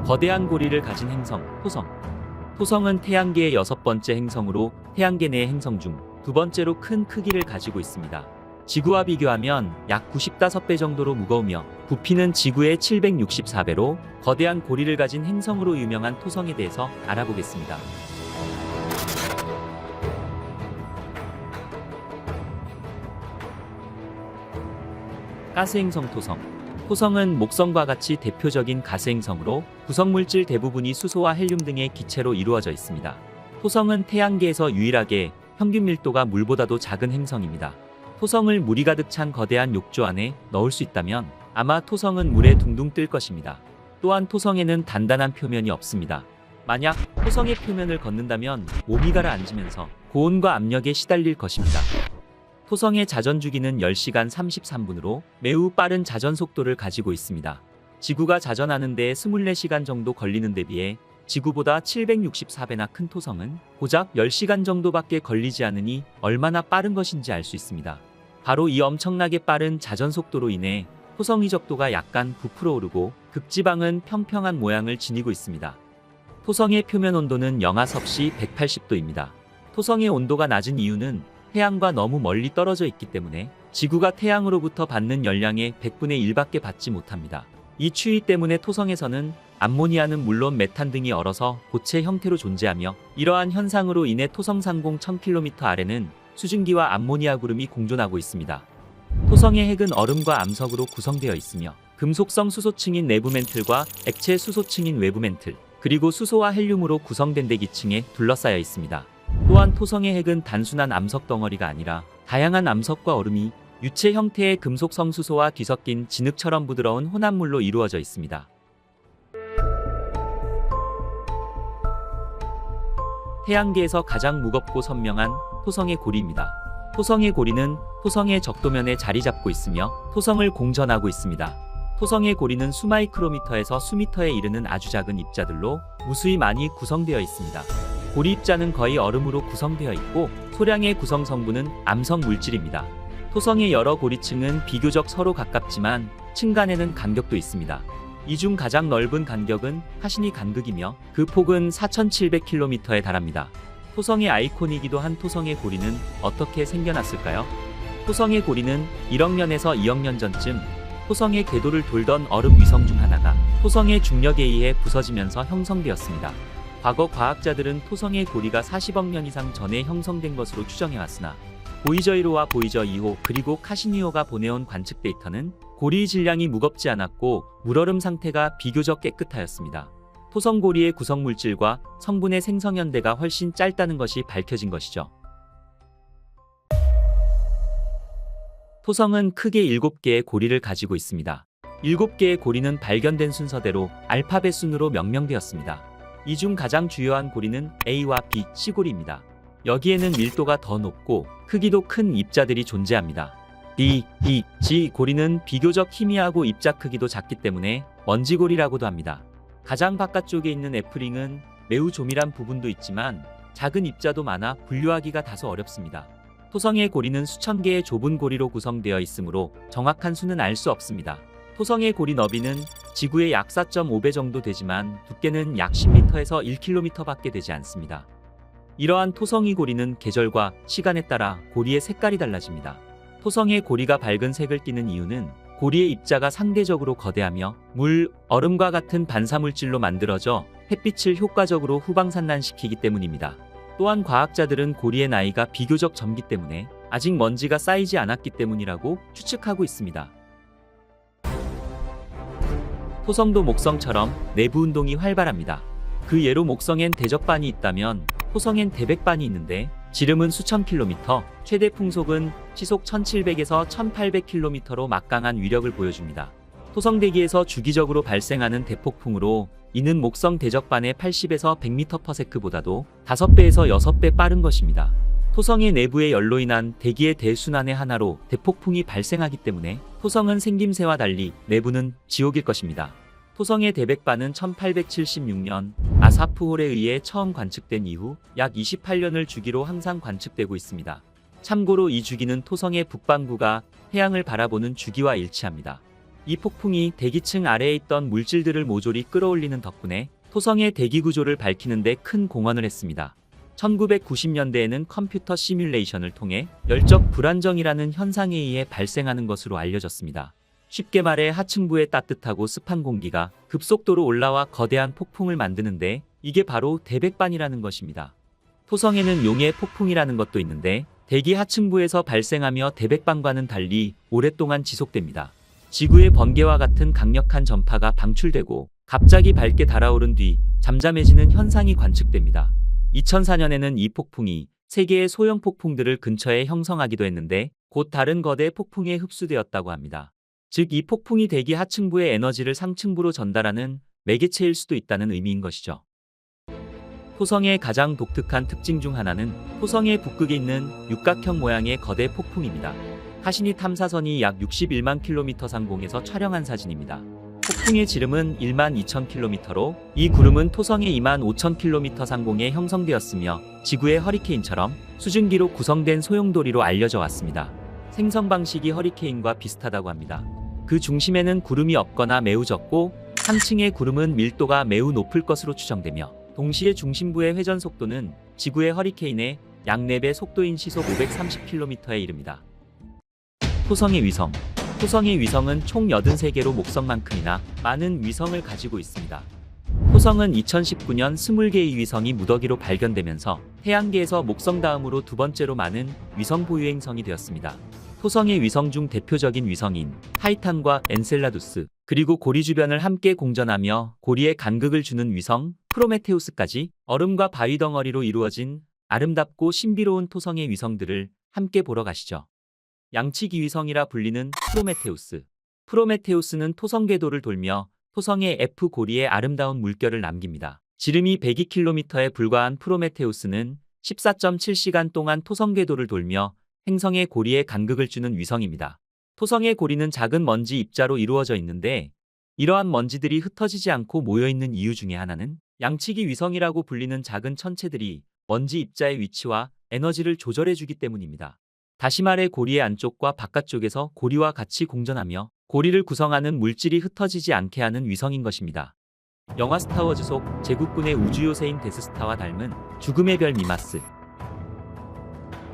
거대한 고리를 가진 행성, 토성. 토성은 태양계의 6번째 행성으로 태양계 내 행성 중 2번째로 큰 크기를 가지고 있습니다. 지구와 비교하면 약 95배 정도로 무거우며 부피는 지구의 764배로 거대한 고리를 가진 행성으로 유명한 토성에 대해서 알아보겠습니다. 가스행성 토성. 토성은 목성과 같이 대표적인 가스행성으로 구성물질 대부분이 수소와 헬륨 등의 기체로 이루어져 있습니다. 토성은 태양계에서 유일하게 평균 밀도가 물보다도 작은 행성입니다. 토성을 물이 가득 찬 거대한 욕조 안에 넣을 수 있다면 아마 토성은 물에 둥둥 뜰 것입니다. 또한 토성에는 단단한 표면이 없습니다. 만약 토성의 표면을 걷는다면 몸이 가라앉으면서 고온과 압력에 시달릴 것입니다. 토성의 자전 주기는 10시간 33분으로 매우 빠른 자전 속도를 가지고 있습니다. 지구가 자전하는 데 24시간 정도 걸리는 데 비해 지구보다 764배나 큰 토성은 고작 10시간 정도밖에 걸리지 않으니 얼마나 빠른 것인지 알 수 있습니다. 바로 이 엄청나게 빠른 자전 속도로 인해 토성 이적도가 약간 부풀어 오르고 극지방은 평평한 모양을 지니고 있습니다. 토성의 표면 온도는 영하 섭씨 180도입니다. 토성의 온도가 낮은 이유는 태양과 너무 멀리 떨어져 있기 때문에 지구가 태양으로부터 받는 열량의 100분의 1밖에 받지 못합니다. 이 추위 때문에 토성에서는 암모니아는 물론 메탄 등이 얼어서 고체 형태로 존재하며 이러한 현상으로 인해 토성 상공 1000km 아래는 수증기와 암모니아 구름이 공존하고 있습니다. 토성의 핵은 얼음과 암석으로 구성되어 있으며 금속성 수소층인 내부 멘틀과 액체 수소층인 외부 멘틀, 그리고 수소와 헬륨으로 구성된 대기층에 둘러싸여 있습니다. 또한 토성의 핵은 단순한 암석 덩어리가 아니라 다양한 암석과 얼음이 유체 형태의 금속성 수소와 뒤섞인 진흙처럼 부드러운 혼합물로 이루어져 있습니다. 태양계에서 가장 무겁고 선명한 토성의 고리입니다. 토성의 고리는 토성의 적도면에 자리 잡고 있으며 토성을 공전하고 있습니다. 토성의 고리는 수마이크로미터에서 수미터에 이르는 아주 작은 입자들로 무수히 많이 구성되어 있습니다. 고리 입자는 거의 얼음으로 구성되어 있고 소량의 구성 성분은 암석 물질입니다. 토성의 여러 고리층은 비교적 서로 가깝지만 층 간에는 간격도 있습니다. 이 중 가장 넓은 간격은 카시니 간극이며 그 폭은 4700km에 달합니다. 토성의 아이콘이기도 한 토성의 고리는 어떻게 생겨났을까요? 토성의 고리는 1억 년에서 2억 년 전쯤 토성의 궤도를 돌던 얼음 위성 중 하나가 토성의 중력에 의해 부서지면서 형성되었습니다. 과거 과학자들은 토성의 고리가 40억 년 이상 전에 형성된 것으로 추정해왔으나 보이저 1호와 보이저 2호 그리고 카시니호가 보내온 관측 데이터는 고리의 질량이 무겁지 않았고 물얼음 상태가 비교적 깨끗하였습니다. 토성 고리의 구성 물질과 성분의 생성연대가 훨씬 짧다는 것이 밝혀진 것이죠. 토성은 크게 7개의 고리를 가지고 있습니다. 7개의 고리는 발견된 순서대로 알파벳 순으로 명명되었습니다. 이 중 가장 주요한 고리는 A와 B, C고리입니다. 여기에는 밀도가 더 높고 크기도 큰 입자들이 존재합니다. D, E, G 고리는 비교적 희미하고 입자 크기도 작기 때문에 먼지고리라고도 합니다. 가장 바깥쪽에 있는 F링은 매우 조밀한 부분도 있지만 작은 입자도 많아 분류하기가 다소 어렵습니다. 토성의 고리는 수천 개의 좁은 고리로 구성되어 있으므로 정확한 수는 알 수 없습니다. 토성의 고리 너비는 지구의 약 4.5배 정도 되지만 두께는 약 10m에서 1km밖에 되지 않습니다. 이러한 토성의 고리는 계절과 시간에 따라 고리의 색깔이 달라집니다. 토성의 고리가 밝은 색을 띠는 이유는 고리의 입자가 상대적으로 거대하며 물, 얼음과 같은 반사물질로 만들어져 햇빛을 효과적으로 후방산란시키기 때문입니다. 또한 과학자들은 고리의 나이가 비교적 젊기 때문에 아직 먼지가 쌓이지 않았기 때문이라고 추측하고 있습니다. 토성도 목성처럼 내부 운동이 활발합니다. 그 예로 목성엔 대적반이 있다면 토성엔 대백반이 있는데 지름은 수천 킬로미터, 최대 풍속은 시속 1700에서 1800km로 막강한 위력을 보여줍니다. 토성 대기에서 주기적으로 발생하는 대폭풍으로 이는 목성 대적반의 80에서 100m/s보다도 5배에서 6배 빠른 것입니다. 토성의 내부의 열로 인한 대기의 대순환의 하나로 대폭풍이 발생하기 때문에 토성은 생김새와 달리 내부는 지옥일 것입니다. 토성의 대백반은 1876년 아사프홀에 의해 처음 관측된 이후 약 28년을 주기로 항상 관측되고 있습니다. 참고로 이 주기는 토성의 북반구가 태양을 바라보는 주기와 일치합니다. 이 폭풍이 대기층 아래에 있던 물질들을 모조리 끌어올리는 덕분에 토성의 대기 구조를 밝히는 데 큰 공헌을 했습니다. 1990년대에는 컴퓨터 시뮬레이션을 통해 열적 불안정이라는 현상에 의해 발생하는 것으로 알려졌습니다. 쉽게 말해 하층부의 따뜻하고 습한 공기가 급속도로 올라와 거대한 폭풍을 만드는데 이게 바로 대백반이라는 것입니다. 토성에는 용의 폭풍이라는 것도 있는데 대기 하층부에서 발생하며 대백반과는 달리 오랫동안 지속됩니다. 지구의 번개와 같은 강력한 전파가 방출되고 갑자기 밝게 달아오른 뒤 잠잠해지는 현상이 관측됩니다. 2004년에는 이 폭풍이 세계의 소형 폭풍들을 근처에 형성하기도 했는데 곧 다른 거대 폭풍에 흡수되었다고 합니다. 즉 이 폭풍이 대기 하층부의 에너지를 상층부로 전달하는 매개체일 수도 있다는 의미인 것이죠. 토성의 가장 독특한 특징 중 하나는 토성의 북극에 있는 육각형 모양의 거대 폭풍입니다. 카시니 탐사선이 약 61만 킬로미터 상공에서 촬영한 사진입니다. 폭풍의 지름은 1만 2천 킬로미터로 이 구름은 토성의 2만 5천 킬로미터 상공에 형성되었으며 지구의 허리케인처럼 수증기로 구성된 소용돌이로 알려져 왔습니다. 생성 방식이 허리케인과 비슷하다고 합니다. 그 중심에는 구름이 없거나 매우 적고 상층의 구름은 밀도가 매우 높을 것으로 추정되며 동시에 중심부의 회전 속도는 지구의 허리케인의 약 4배 속도인 시속 530km에 이릅니다. 토성의 위성. 토성의 위성은 총 83개로 목성만큼이나 많은 위성을 가지고 있습니다. 토성은 2019년 20개의 위성이 무더기로 발견되면서 태양계에서 목성 다음으로 두 번째로 많은 위성 보유 행성이 되었습니다. 토성의 위성 중 대표적인 위성인 타이탄과 엔셀라두스, 그리고 고리 주변을 함께 공전하며 고리에 간극을 주는 위성 프로메테우스까지 얼음과 바위 덩어리로 이루어진 아름답고 신비로운 토성의 위성들을 함께 보러 가시죠. 양치기 위성이라 불리는 프로메테우스. 프로메테우스는 토성 궤도를 돌며 토성의 F 고리에 아름다운 물결을 남깁니다. 지름이 102km에 불과한 프로메테우스는 14.7시간 동안 토성 궤도를 돌며 행성의 고리에 간극을 주는 위성입니다. 토성의 고리는 작은 먼지 입자로 이루어져 있는데 이러한 먼지들이 흩어지지 않고 모여있는 이유 중에 하나는 양치기 위성이라고 불리는 작은 천체들이 먼지 입자의 위치와 에너지를 조절해주기 때문입니다. 다시 말해 고리의 안쪽과 바깥쪽에서 고리와 같이 공전하며 고리를 구성하는 물질이 흩어지지 않게 하는 위성인 것입니다. 영화 스타워즈 속 제국군의 우주요새인 데스스타와 닮은 죽음의 별 미마스.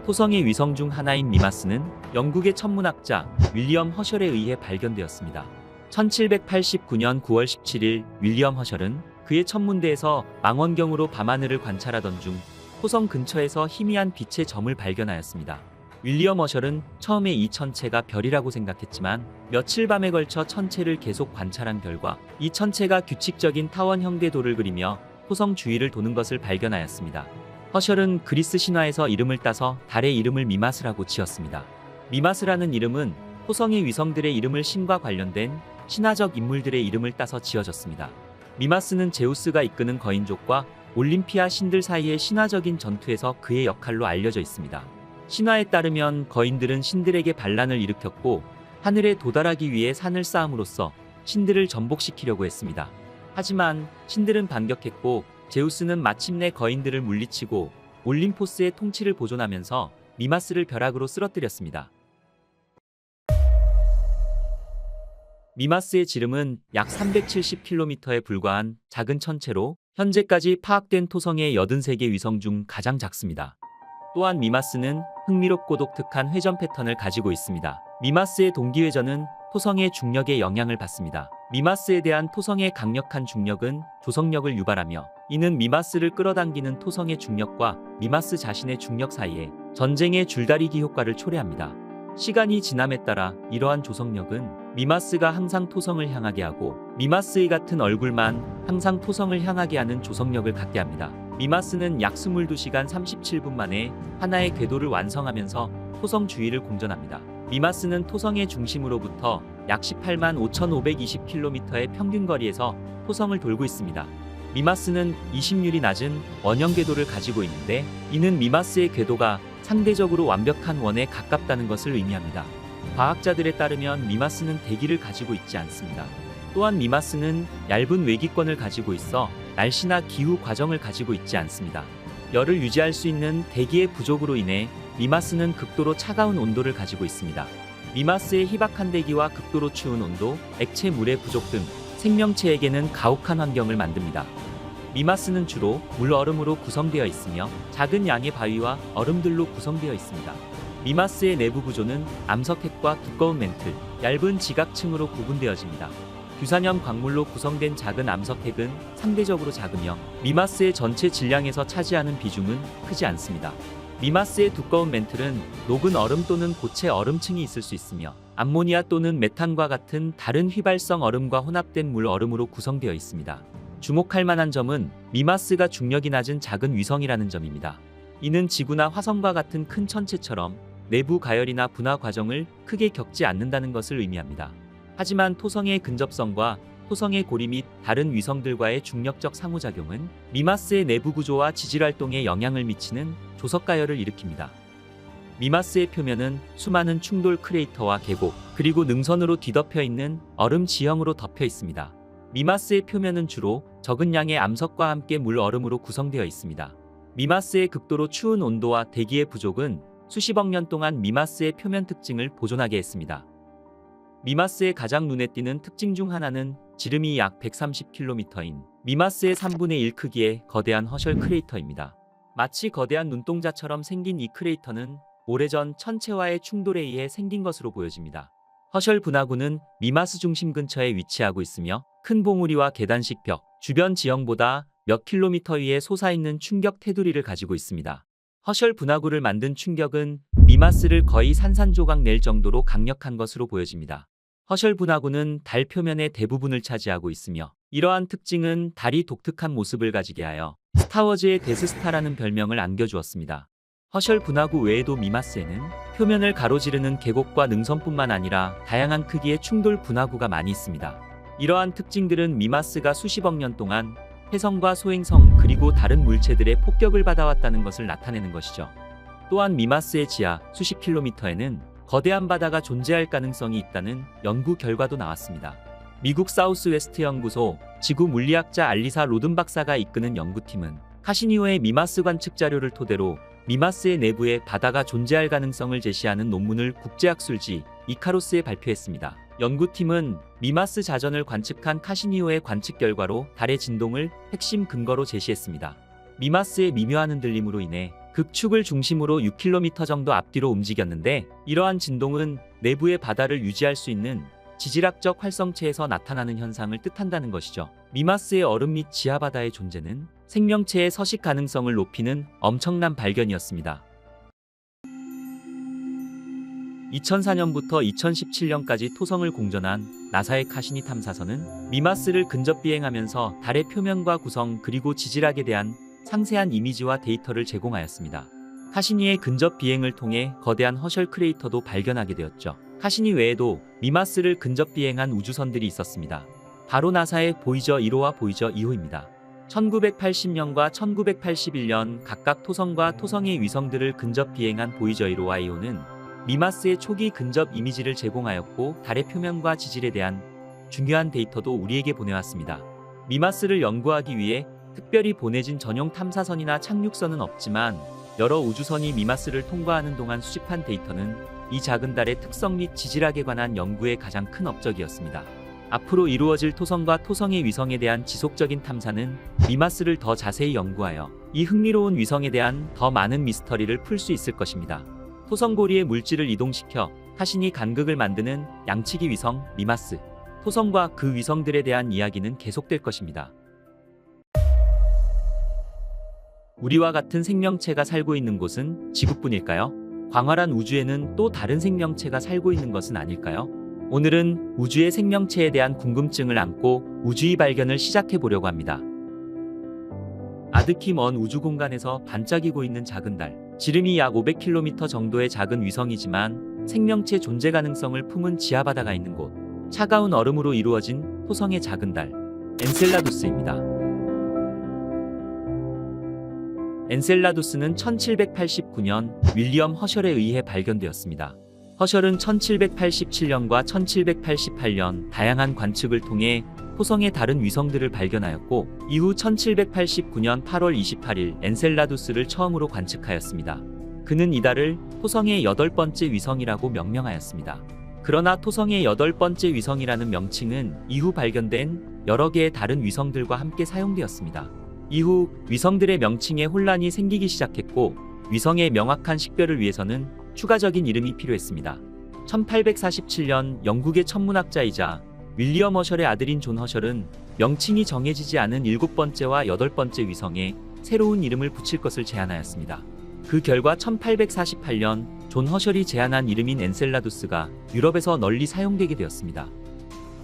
토성의 위성 중 하나인 미마스는 영국의 천문학자 윌리엄 허셜에 의해 발견되었습니다. 1789년 9월 17일 윌리엄 허셜은 그의 천문대에서 망원경으로 밤하늘을 관찰하던 중 토성 근처에서 희미한 빛의 점을 발견하였습니다. 윌리엄 허셜은 처음에 이 천체가 별이라고 생각했지만 며칠 밤에 걸쳐 천체를 계속 관찰한 결과 이 천체가 규칙적인 타원형 궤도를 그리며 토성 주위를 도는 것을 발견하였습니다. 허셜은 그리스 신화에서 이름을 따서 달의 이름을 미마스라고 지었습니다. 미마스라는 이름은 토성의 위성들의 이름을 신과 관련된 신화적 인물들의 이름을 따서 지어졌습니다. 미마스는 제우스가 이끄는 거인족과 올림피아 신들 사이의 신화적인 전투에서 그의 역할로 알려져 있습니다. 신화에 따르면 거인들은 신들에게 반란을 일으켰고 하늘에 도달하기 위해 산을 쌓음으로써 신들을 전복시키려고 했습니다. 하지만 신들은 반격했고 제우스는 마침내 거인들을 물리치고 올림포스의 통치를 보존하면서 미마스를 벼락으로 쓰러뜨렸습니다. 미마스의 지름은 약 370km에 불과한 작은 천체로 현재까지 파악된 토성의 83개 위성 중 가장 작습니다. 또한 미마스는 흥미롭고 독특한 회전 패턴을 가지고 있습니다. 미마스의 동기회전은 토성의 중력의 영향을 받습니다. 미마스에 대한 토성의 강력한 중력은 조성력을 유발하며 이는 미마스를 끌어당기는 토성의 중력과 미마스 자신의 중력 사이에 전쟁의 줄다리기 효과를 초래합니다. 시간이 지남에 따라 이러한 조성력은 미마스가 항상 토성을 향하게 하고 미마스의 같은 얼굴만 항상 토성을 향하게 하는 조성력을 갖게 합니다. 미마스는 약 22시간 37분 만에 하나의 궤도를 완성하면서 토성 주위를 공전합니다. 미마스는 토성의 중심으로부터 약 18만 5,520km의 평균 거리에서 토성을 돌고 있습니다. 미마스는 이심률이 낮은 원형 궤도를 가지고 있는데 이는 미마스의 궤도가 상대적으로 완벽한 원에 가깝다는 것을 의미합니다. 과학자들에 따르면 미마스는 대기를 가지고 있지 않습니다. 또한 미마스는 얇은 외기권을 가지고 있어 날씨나 기후 과정을 가지고 있지 않습니다. 열을 유지할 수 있는 대기의 부족으로 인해 미마스는 극도로 차가운 온도를 가지고 있습니다. 미마스의 희박한 대기와 극도로 추운 온도, 액체 물의 부족 등 생명체에게는 가혹한 환경을 만듭니다. 미마스는 주로 물 얼음으로 구성되어 있으며 작은 양의 바위와 얼음들로 구성되어 있습니다. 미마스의 내부 구조는 암석핵과 두꺼운 멘틀, 얇은 지각층으로 구분되어집니다. 규산염 광물로 구성된 작은 암석핵은 상대적으로 작으며 미마스의 전체 질량에서 차지하는 비중은 크지 않습니다. 미마스의 두꺼운 멘틀은 녹은 얼음 또는 고체 얼음층이 있을 수 있으며 암모니아 또는 메탄과 같은 다른 휘발성 얼음과 혼합된 물 얼음으로 구성되어 있습니다. 주목할 만한 점은 미마스가 중력이 낮은 작은 위성이라는 점입니다. 이는 지구나 화성과 같은 큰 천체처럼 내부 가열이나 분화 과정을 크게 겪지 않는다는 것을 의미합니다. 하지만 토성의 근접성과 토성의 고리 및 다른 위성들과의 중력적 상호작용은 미마스의 내부 구조와 지질활동에 영향을 미치는 조석 가열을 일으킵니다. 미마스의 표면은 수많은 충돌 크레이터와 계곡, 그리고 능선으로 뒤덮여 있는 얼음 지형으로 덮여 있습니다. 미마스의 표면은 주로 적은 양의 암석과 함께 물 얼음으로 구성되어 있습니다. 미마스의 극도로 추운 온도와 대기의 부족은 수십억 년 동안 미마스의 표면 특징을 보존하게 했습니다. 미마스의 가장 눈에 띄는 특징 중 하나는 지름이 약 130km인 미마스의 3분의 1 크기의 거대한 허셜 크레이터입니다. 마치 거대한 눈동자처럼 생긴 이 크레이터는 오래전 천체와의 충돌에 의해 생긴 것으로 보여집니다. 허셜 분화구는 미마스 중심 근처에 위치하고 있으며 큰 봉우리와 계단식 벽, 주변 지형보다 몇 킬로미터 위에 솟아있는 충격 테두리를 가지고 있습니다. 허셜 분화구를 만든 충격은 미마스를 거의 산산조각 낼 정도로 강력한 것으로 보여집니다. 허셜 분화구는 달 표면의 대부분을 차지하고 있으며 이러한 특징은 달이 독특한 모습을 가지게 하여 스타워즈의 데스스타라는 별명을 안겨주었습니다. 허셜 분화구 외에도 미마스에는 표면을 가로지르는 계곡과 능선뿐만 아니라 다양한 크기의 충돌 분화구가 많이 있습니다. 이러한 특징들은 미마스가 수십억 년 동안 혜성과 소행성 그리고 다른 물체들의 폭격을 받아왔다는 것을 나타내는 것이죠. 또한 미마스의 지하 수십 킬로미터에는 거대한 바다가 존재할 가능성이 있다는 연구 결과도 나왔습니다. 미국 사우스웨스트 연구소 지구 물리학자 알리사 로든 박사가 이끄는 연구팀은 카시니오의 미마스 관측 자료를 토대로 미마스의 내부에 바다가 존재할 가능성을 제시하는 논문을 국제학술지 이카로스에 발표했습니다. 연구팀은 미마스 자전을 관측한 카시니오의 관측 결과로 달의 진동을 핵심 근거로 제시했습니다. 미마스의 미묘한 흔들림으로 인해 극축을 중심으로 6km 정도 앞뒤로 움직였는데 이러한 진동은 내부의 바다를 유지할 수 있는 지질학적 활성체에서 나타나는 현상을 뜻한다는 것이죠. 미마스의 얼음 및 지하바다의 존재는 생명체의 서식 가능성을 높이는 엄청난 발견이었습니다. 2004년부터 2017년까지 토성을 공전한 나사의 카시니 탐사선은 미마스를 근접 비행하면서 달의 표면과 구성 그리고 지질학에 대한 상세한 이미지와 데이터를 제공하였습니다. 카시니의 근접 비행을 통해 거대한 허셜 크레이터도 발견하게 되었죠. 카시니 외에도 미마스를 근접 비행한 우주선들이 있었습니다. 바로 나사의 보이저 1호와 보이저 2호입니다. 1980년과 1981년 각각 토성과 토성의 위성들을 근접 비행한 보이저 1호와 2호는 미마스의 초기 근접 이미지를 제공하였고 달의 표면과 지질에 대한 중요한 데이터도 우리에게 보내왔습니다. 미마스를 연구하기 위해 특별히 보내진 전용 탐사선이나 착륙선은 없지만 여러 우주선이 미마스를 통과하는 동안 수집한 데이터는 이 작은 달의 특성 및 지질학에 관한 연구의 가장 큰 업적이었습니다. 앞으로 이루어질 토성과 토성의 위성에 대한 지속적인 탐사는 미마스를 더 자세히 연구하여 이 흥미로운 위성에 대한 더 많은 미스터리를 풀 수 있을 것입니다. 토성고리의 물질을 이동시켜 카시니 간극을 만드는 양치기 위성 미마스, 토성과 그 위성들에 대한 이야기는 계속될 것입니다. 우리와 같은 생명체가 살고 있는 곳은 지구뿐일까요? 광활한 우주에는 또 다른 생명체가 살고 있는 것은 아닐까요? 오늘은 우주의 생명체에 대한 궁금증을 안고 우주의 발견을 시작해 보려고 합니다. 아드키 먼 우주 공간에서 반짝이고 있는 작은 달. 지름이 약 500km 정도의 작은 위성이지만 생명체 존재 가능성을 품은 지하바다가 있는 곳. 차가운 얼음으로 이루어진 토성의 작은 달. 엔셀라두스입니다. 엔셀라두스는 1789년 윌리엄 허셜에 의해 발견되었습니다. 허셜은 1787년과 1788년 다양한 관측을 통해 토성의 다른 위성들을 발견하였고 이후 1789년 8월 28일 엔셀라두스를 처음으로 관측하였습니다. 그는 이 달을 토성의 8번째 위성이라고 명명하였습니다. 그러나 토성의 8번째 위성이라는 명칭은 이후 발견된 여러 개의 다른 위성들과 함께 사용되었습니다. 이후 위성들의 명칭에 혼란이 생기기 시작했고 위성의 명확한 식별을 위해서는 추가적인 이름이 필요했습니다. 1847년 영국의 천문학자이자 윌리엄 허셜의 아들인 존 허셜은 명칭이 정해지지 않은 7번째와 8번째 위성에 새로운 이름을 붙일 것을 제안하였습니다. 그 결과 1848년 존 허셜이 제안한 이름인 엔셀라두스가 유럽에서 널리 사용되게 되었습니다.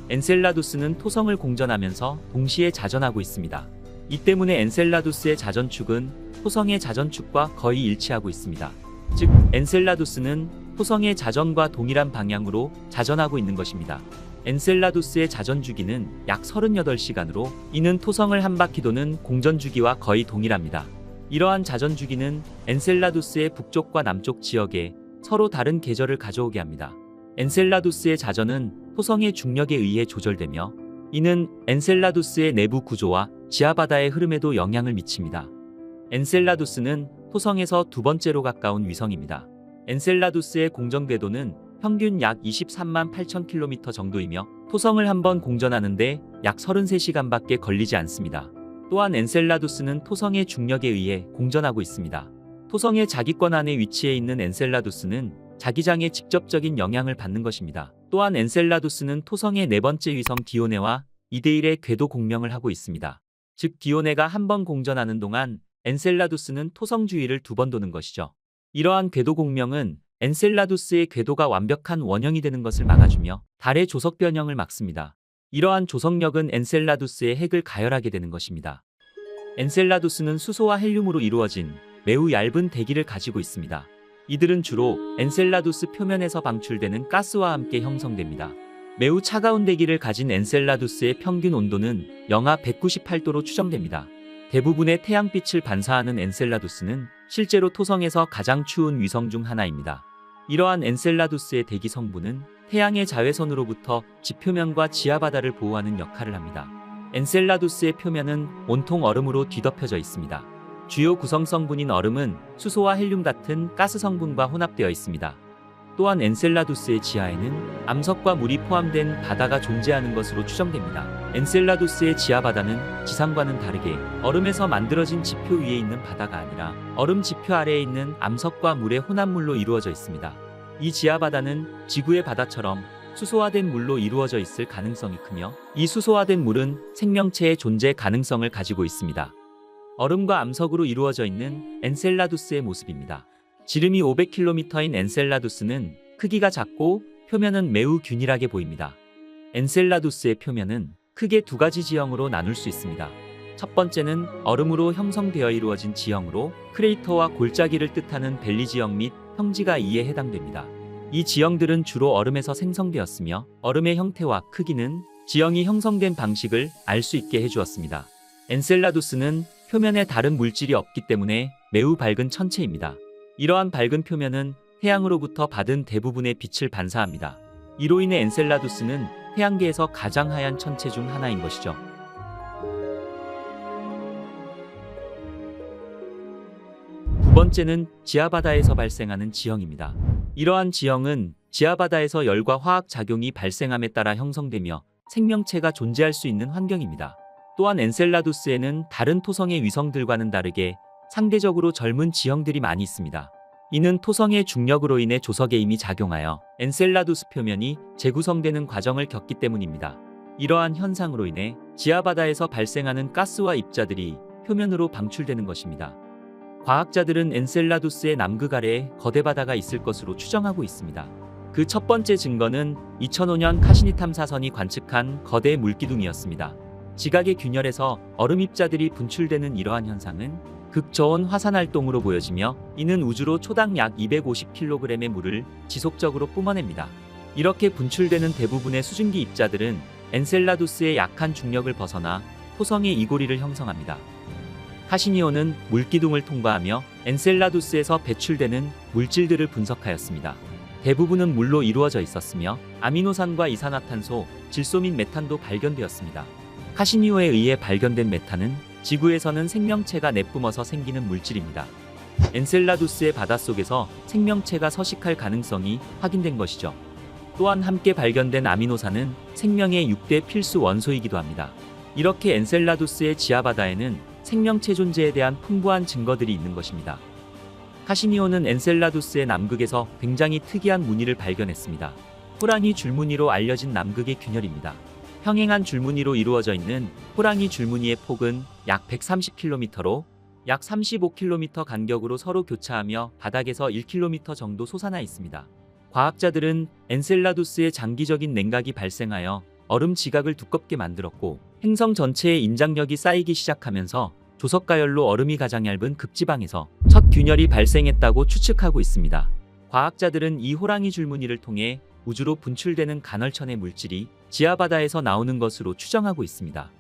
엔셀라두스는 토성을 공전하면서 동시에 자전하고 있습니다. 이 때문에 엔셀라두스의 자전축은 토성의 자전축과 거의 일치하고 있습니다. 즉, 엔셀라두스는 토성의 자전과 동일한 방향으로 자전하고 있는 것입니다. 엔셀라두스의 자전 주기는 약 38시간으로 이는 토성을 한 바퀴 도는 공전 주기와 거의 동일합니다. 이러한 자전 주기는 엔셀라두스의 북쪽과 남쪽 지역에 서로 다른 계절을 가져오게 합니다. 엔셀라두스의 자전은 토성의 중력에 의해 조절되며 이는 엔셀라두스의 내부 구조와 지하바다의 흐름에도 영향을 미칩니다. 엔셀라두스는 토성에서 두 번째로 가까운 위성입니다. 엔셀라두스의 공전 궤도는 평균 약 23만 8천 km 정도이며 토성을 한번 공전하는데 약 33시간밖에 걸리지 않습니다. 또한 엔셀라두스는 토성의 중력에 의해 공전하고 있습니다. 토성의 자기권 안에 위치해 있는 엔셀라두스는 자기장에 직접적인 영향을 받는 것입니다. 또한 엔셀라두스는 토성의 네 번째 위성 디오네와 2대1의 궤도 공명을 하고 있습니다. 즉 디오네가 한 번 공전하는 동안 엔셀라두스는 토성 주위를 2번 도는 것이죠. 이러한 궤도 공명은 엔셀라두스의 궤도가 완벽한 원형이 되는 것을 막아주며 달의 조석 변형을 막습니다. 이러한 조석력은 엔셀라두스의 핵을 가열하게 되는 것입니다. 엔셀라두스는 수소와 헬륨으로 이루어진 매우 얇은 대기를 가지고 있습니다. 이들은 주로 엔셀라두스 표면에서 방출되는 가스와 함께 형성됩니다. 매우 차가운 대기를 가진 엔셀라두스의 평균 온도는 영하 198도로 추정됩니다. 대부분의 태양빛을 반사하는 엔셀라두스는 실제로 토성에서 가장 추운 위성 중 하나입니다. 이러한 엔셀라두스의 대기 성분은 태양의 자외선으로부터 지표면과 지하바다를 보호하는 역할을 합니다. 엔셀라두스의 표면은 온통 얼음으로 뒤덮여져 있습니다. 주요 구성 성분인 얼음은 수소와 헬륨 같은 가스 성분과 혼합되어 있습니다. 또한 엔셀라두스의 지하에는 암석과 물이 포함된 바다가 존재하는 것으로 추정됩니다. 엔셀라두스의 지하바다는 지상과는 다르게 얼음에서 만들어진 지표 위에 있는 바다가 아니라 얼음 지표 아래에 있는 암석과 물의 혼합물로 이루어져 있습니다. 이 지하바다는 지구의 바다처럼 수소화된 물로 이루어져 있을 가능성이 크며 이 수소화된 물은 생명체의 존재 가능성을 가지고 있습니다. 얼음과 암석으로 이루어져 있는 엔셀라두스의 모습입니다. 지름이 500km인 엔셀라두스는 크기가 작고 표면은 매우 균일하게 보입니다. 엔셀라두스의 표면은 크게 두 가지 지형으로 나눌 수 있습니다. 첫 번째는 얼음으로 형성되어 이루어진 지형으로 크레이터와 골짜기를 뜻하는 밸리 지형 및 평지가 이에 해당됩니다. 이 지형들은 주로 얼음에서 생성되었으며 얼음의 형태와 크기는 지형이 형성된 방식을 알 수 있게 해주었습니다. 엔셀라두스는 표면에 다른 물질이 없기 때문에 매우 밝은 천체입니다. 이러한 밝은 표면은 태양으로부터 받은 대부분의 빛을 반사합니다. 이로 인해 엔셀라두스는 태양계에서 가장 하얀 천체 중 하나인 것이죠. 두 번째는 지하바다에서 발생하는 지형입니다. 이러한 지형은 지하바다에서 열과 화학 작용이 발생함에 따라 형성되며 생명체가 존재할 수 있는 환경입니다. 또한 엔셀라두스에는 다른 토성의 위성들과는 다르게 상대적으로 젊은 지형들이 많이 있습니다. 이는 토성의 중력으로 인해 조석의 힘이 작용하여 엔셀라두스 표면이 재구성되는 과정을 겪기 때문입니다. 이러한 현상으로 인해 지하바다에서 발생하는 가스와 입자들이 표면으로 방출되는 것입니다. 과학자들은 엔셀라두스의 남극 아래에 거대 바다가 있을 것으로 추정하고 있습니다. 그 첫 번째 증거는 2005년 카시니 탐사선이 관측한 거대 물기둥이었습니다. 지각의 균열에서 얼음 입자들이 분출되는 이러한 현상은 극저온 화산 활동으로 보여지며 이는 우주로 초당 약 250kg의 물을 지속적으로 뿜어냅니다. 이렇게 분출되는 대부분의 수증기 입자들은 엔셀라두스의 약한 중력을 벗어나 토성의 이고리를 형성합니다. 카시니오는 물기둥을 통과하며 엔셀라두스에서 배출되는 물질들을 분석하였습니다. 대부분은 물로 이루어져 있었으며 아미노산과 이산화탄소, 질소 및 메탄도 발견되었습니다. 카시니오에 의해 발견된 메탄은 지구에서는 생명체가 내뿜어서 생기는 물질입니다. 엔셀라두스의 바닷속에서 생명체가 서식할 가능성이 확인된 것이죠. 또한 함께 발견된 아미노산은 생명의 6대 필수 원소이기도 합니다. 이렇게 엔셀라두스의 지하바다에는 생명체 존재에 대한 풍부한 증거들이 있는 것입니다. 카시니오는 엔셀라두스의 남극에서 굉장히 특이한 무늬를 발견했습니다. 호랑이 줄무늬로 알려진 남극의 균열입니다. 평행한 줄무늬로 이루어져 있는 호랑이 줄무늬의 폭은 약 130km로 약 35km 간격으로 서로 교차하며 바닥에서 1km 정도 솟아나 있습니다. 과학자들은 엔셀라두스의 장기적인 냉각이 발생하여 얼음 지각을 두껍게 만들었고 행성 전체에 인장력이 쌓이기 시작하면서 조석가열로 얼음이 가장 얇은 극지방에서 첫 균열이 발생했다고 추측하고 있습니다. 과학자들은 이 호랑이 줄무늬를 통해 우주로 분출되는 간헐천의 물질이 지하바다에서 나오는 것으로 추정하고 있습니다.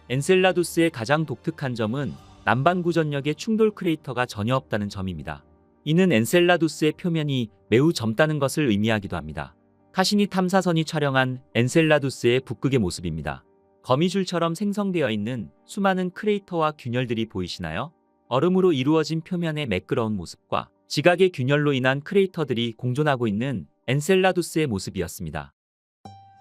엔셀라두스의 가장 독특한 점은 남반구전역의 충돌 크레이터가 전혀 없다는 점입니다. 이는 엔셀라두스의 표면이 매우 젊다는 것을 의미하기도 합니다. 카시니 탐사선이 촬영한 엔셀라두스의 북극의 모습입니다. 거미줄처럼 생성되어 있는 수많은 크레이터와 균열들이 보이시나요? 얼음으로 이루어진 표면의 매끄러운 모습과 지각의 균열로 인한 크레이터들이 공존하고 있는 엔셀라두스의 모습이었습니다.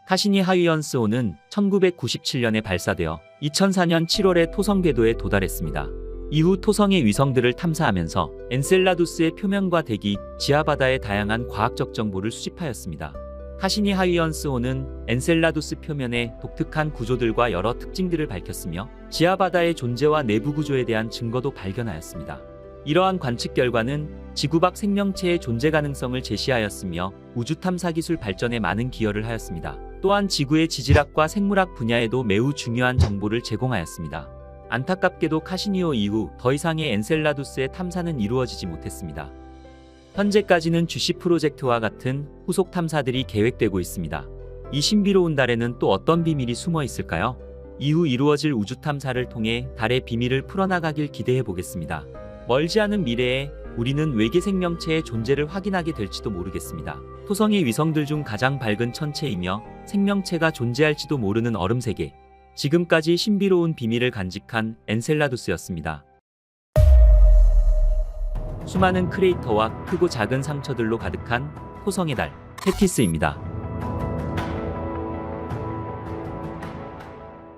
카시니 하이언스5는 1997년에 발사되어 2004년 7월에 토성 궤도에 도달했습니다. 이후 토성의 위성들을 탐사하면서 엔셀라두스의 표면과 대기, 지하바다의 다양한 과학적 정보를 수집하였습니다. 카시니 하이언스5는 엔셀라두스 표면의 독특한 구조들과 여러 특징들을 밝혔으며 지하바다의 존재와 내부 구조에 대한 증거도 발견하였습니다. 이러한 관측 결과는 지구 밖 생명체의 존재 가능성을 제시하였으며 우주 탐사 기술 발전에 많은 기여를 하였습니다. 또한 지구의 지질학과 생물학 분야에도 매우 중요한 정보를 제공하였습니다. 안타깝게도 카시니오 이후 더 이상의 엔셀라두스의 탐사는 이루어지지 못했습니다. 현재까지는 주시 프로젝트와 같은 후속 탐사들이 계획되고 있습니다. 이 신비로운 달에는 또 어떤 비밀이 숨어 있을까요? 이후 이루어질 우주 탐사를 통해 달의 비밀을 풀어나가길 기대해 보겠습니다. 멀지 않은 미래에 우리는 외계 생명체의 존재를 확인하게 될지도 모르겠습니다. 토성의 위성들 중 가장 밝은 천체이며 생명체가 존재할지도 모르는 얼음 세계. 지금까지 신비로운 비밀을 간직한 엔셀라두스였습니다. 수많은 크레이터와 크고 작은 상처들로 가득한 토성의 달, 테티스입니다.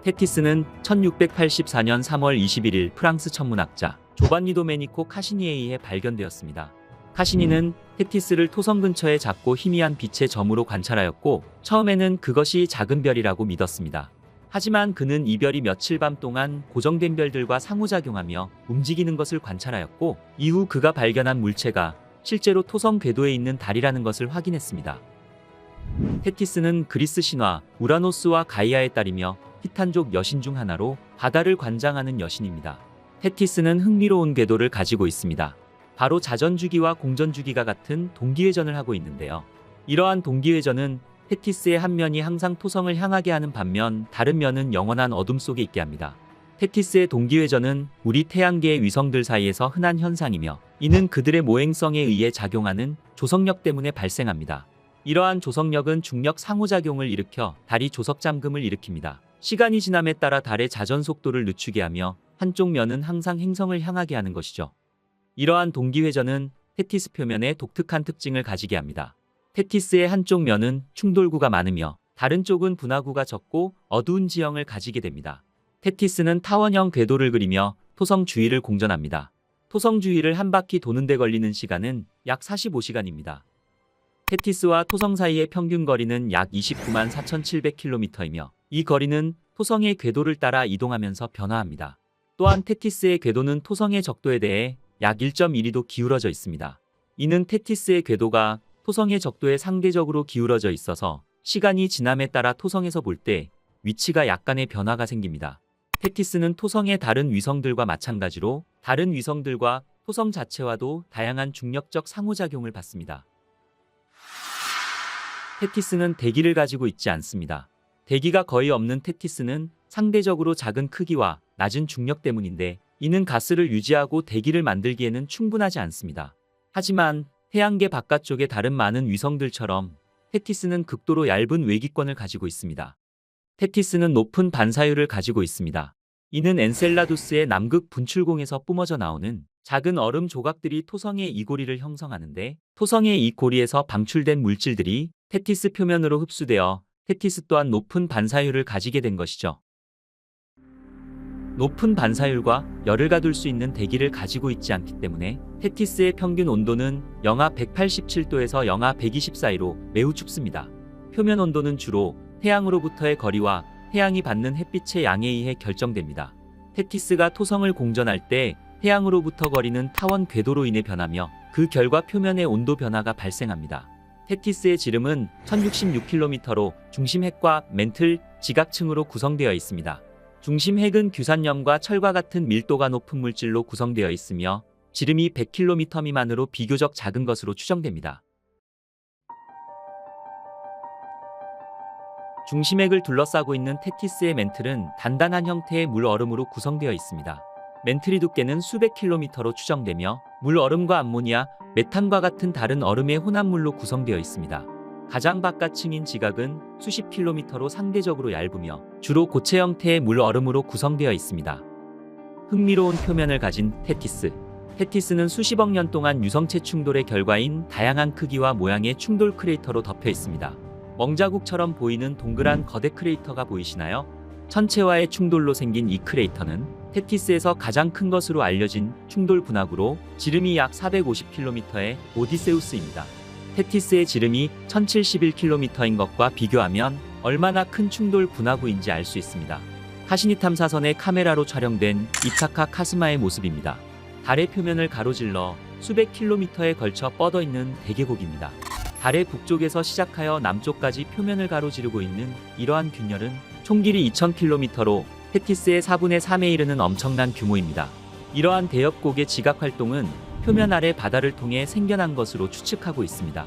테티스는 1684년 3월 21일 프랑스 천문학자 조반니 도메니코 카시니에 의해 발견되었습니다. 카시니는 테티스를 토성 근처의 작고 희미한 빛의 점으로 관찰하였고 처음에는 그것이 작은 별이라고 믿었습니다. 하지만 그는 이 별이 며칠 밤 동안 고정된 별들과 상호작용하며 움직이는 것을 관찰하였고 이후 그가 발견한 물체가 실제로 토성 궤도에 있는 달이라는 것을 확인했습니다. 테티스는 그리스 신화 우라노스와 가이아의 딸이며 티탄족 여신 중 하나로 바다를 관장하는 여신입니다. 테티스는 흥미로운 궤도를 가지고 있습니다. 바로 자전주기와 공전주기가 같은 동기회전을 하고 있는데요. 이러한 동기회전은 테티스의 한 면이 항상 토성을 향하게 하는 반면 다른 면은 영원한 어둠 속에 있게 합니다. 테티스의 동기회전은 우리 태양계의 위성들 사이에서 흔한 현상이며 이는 그들의 모행성에 의해 작용하는 조석력 때문에 발생합니다. 이러한 조석력은 중력 상호작용을 일으켜 달이 조석 잠금을 일으킵니다. 시간이 지남에 따라 달의 자전 속도를 늦추게 하며 한쪽 면은 항상 행성을 향하게 하는 것이죠. 이러한 동기회전은 테티스 표면에 독특한 특징을 가지게 합니다. 테티스의 한쪽 면은 충돌구가 많으며 다른 쪽은 분화구가 적고 어두운 지형을 가지게 됩니다. 테티스는 타원형 궤도를 그리며 토성 주위를 공전합니다. 토성 주위를 한 바퀴 도는 데 걸리는 시간은 약 45시간입니다. 테티스와 토성 사이의 평균 거리는 약 29만 4,700km이며 이 거리는 토성의 궤도를 따라 이동하면서 변화합니다. 또한 테티스의 궤도는 토성의 적도에 대해 약 1.12도 기울어져 있습니다. 이는 테티스의 궤도가 토성의 적도에 상대적으로 기울어져 있어서 시간이 지남에 따라 토성에서 볼 때 위치가 약간의 변화가 생깁니다. 테티스는 토성의 다른 위성들과 마찬가지로 다른 위성들과 토성 자체와도 다양한 중력적 상호작용을 받습니다. 테티스는 대기를 가지고 있지 않습니다. 대기가 거의 없는 테티스는 상대적으로 작은 크기와 낮은 중력 때문인데 이는 가스를 유지하고 대기를 만들기에는 충분하지 않습니다. 하지만 태양계 바깥쪽의 다른 많은 위성들처럼 테티스는 극도로 얇은 외기권을 가지고 있습니다. 테티스는 높은 반사율을 가지고 있습니다. 이는 엔셀라두스의 남극 분출공에서 뿜어져 나오는 작은 얼음 조각들이 토성의 이 고리를 형성하는데 토성의 이 고리에서 방출된 물질들이 테티스 표면으로 흡수되어 테티스 또한 높은 반사율을 가지게 된 것이죠. 높은 반사율과 열을 가둘 수 있는 대기를 가지고 있지 않기 때문에 테티스의 평균 온도는 영하 187도에서 영하 120 사이로 매우 춥습니다. 표면 온도는 주로 태양으로부터의 거리와 태양이 받는 햇빛의 양에 의해 결정됩니다. 테티스가 토성을 공전할 때 태양으로부터 거리는 타원 궤도로 인해 변하며 그 결과 표면의 온도 변화가 발생합니다. 테티스의 지름은 1066km로 중심핵과 멘틀, 지각층으로 구성되어 있습니다. 중심핵은 규산염과 철과 같은 밀도가 높은 물질로 구성되어 있으며 지름이 100km 미만으로 비교적 작은 것으로 추정됩니다. 중심핵을 둘러싸고 있는 테티스의 멘틀은 단단한 형태의 물얼음으로 구성되어 있습니다. 멘틀의 두께는 수백 킬로미터로 추정되며 물얼음과 암모니아, 메탄과 같은 다른 얼음의 혼합물로 구성되어 있습니다. 가장 바깥층인 지각은 수십 킬로미터로 상대적으로 얇으며 주로 고체 형태의 물얼음으로 구성되어 있습니다. 흥미로운 표면을 가진 테티스. 테티스는 수십억 년 동안 유성체 충돌의 결과인 다양한 크기와 모양의 충돌 크레이터로 덮여 있습니다. 멍자국처럼 보이는 동그란 거대 크레이터가 보이시나요? 천체와의 충돌로 생긴 이 크레이터는 테티스에서 가장 큰 것으로 알려진 충돌 분화구로 지름이 약 450km의 오디세우스입니다. 테티스의 지름이 1071km인 것과 비교하면 얼마나 큰 충돌 분화구인지 알 수 있습니다. 카시니 탐사선의 카메라로 촬영된 이타카 카스마의 모습입니다. 달의 표면을 가로질러 수백 킬로미터에 걸쳐 뻗어 있는 대계곡입니다. 달의 북쪽에서 시작하여 남쪽까지 표면을 가로지르고 있는 이러한 균열은 총 길이 2000km로 테티스의 4분의 3에 이르는 엄청난 규모입니다. 이러한 대역곡의 지각 활동은 표면 아래 바다를 통해 생겨난 것으로 추측하고 있습니다.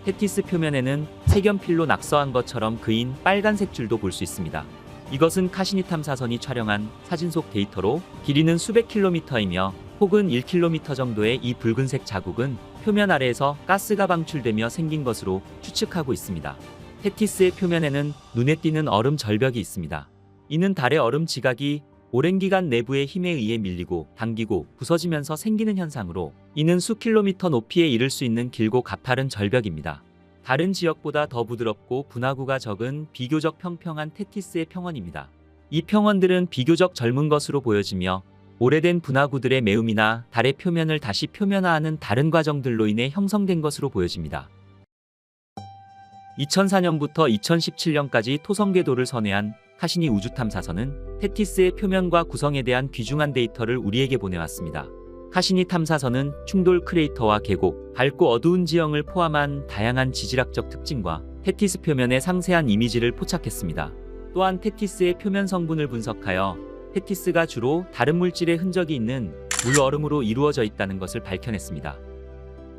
테티스 표면에는 색연필로 낙서한 것처럼 그인 빨간색 줄도 볼 수 있습니다. 이것은 카시니 탐사선이 촬영한 사진 속 데이터로 길이는 수백 킬로미터이며 혹은 1km 정도의 이 붉은색 자국은 표면 아래에서 가스가 방출되며 생긴 것으로 추측하고 있습니다. 테티스의 표면에는 눈에 띄는 얼음 절벽이 있습니다. 이는 달의 얼음 지각이 오랜 기간 내부의 힘에 의해 밀리고 당기고 부서지면서 생기는 현상으로 이는 수 킬로미터 높이에 이를 수 있는 길고 가파른 절벽입니다. 다른 지역보다 더 부드럽고 분화구가 적은 비교적 평평한 테티스의 평원입니다. 이 평원들은 비교적 젊은 것으로 보여지며 오래된 분화구들의 매움이나 달의 표면을 다시 표면화하는 다른 과정들로 인해 형성된 것으로 보여집니다. 2004년부터 2017년까지 토성 궤도를 선회한 카시니 우주탐사선은 테티스의 표면과 구성에 대한 귀중한 데이터를 우리에게 보내왔습니다. 카시니 탐사선은 충돌 크레이터와 계곡, 밝고 어두운 지형을 포함한 다양한 지질학적 특징과 테티스 표면의 상세한 이미지를 포착했습니다. 또한 테티스의 표면 성분을 분석하여 테티스가 주로 다른 물질의 흔적이 있는 물얼음으로 이루어져 있다는 것을 밝혀냈습니다.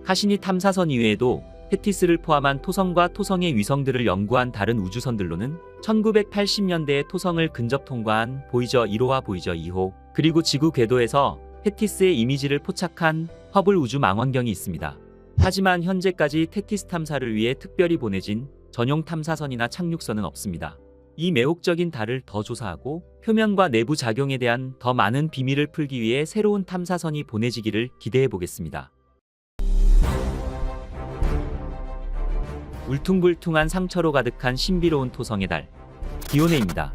카시니 탐사선 이외에도 테티스를 포함한 토성과 토성의 위성들을 연구한 다른 우주선들로는 1980년대에 토성을 근접 통과한 보이저 1호와 보이저 2호, 그리고 지구 궤도에서 테티스의 이미지를 포착한 허블 우주 망원경이 있습니다. 하지만 현재까지 테티스 탐사를 위해 특별히 보내진 전용 탐사선이나 착륙선은 없습니다. 이 매혹적인 달을 더 조사하고 표면과 내부 작용에 대한 더 많은 비밀을 풀기 위해 새로운 탐사선이 보내지기를 기대해 보겠습니다. 울퉁불퉁한 상처로 가득한 신비로운 토성의 달, 디오네입니다.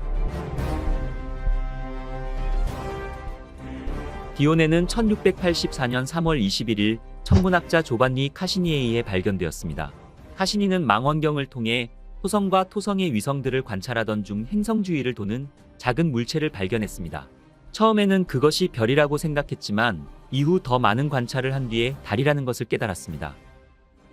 디오네는 1684년 3월 21일 천문학자 조반니 카시니에 의해 발견되었습니다. 카시니는 망원경을 통해 토성과 토성의 위성들을 관찰하던 중 행성 주위를 도는 작은 물체를 발견했습니다. 처음에는 그것이 별이라고 생각했지만 이후 더 많은 관찰을 한 뒤에 달이라는 것을 깨달았습니다.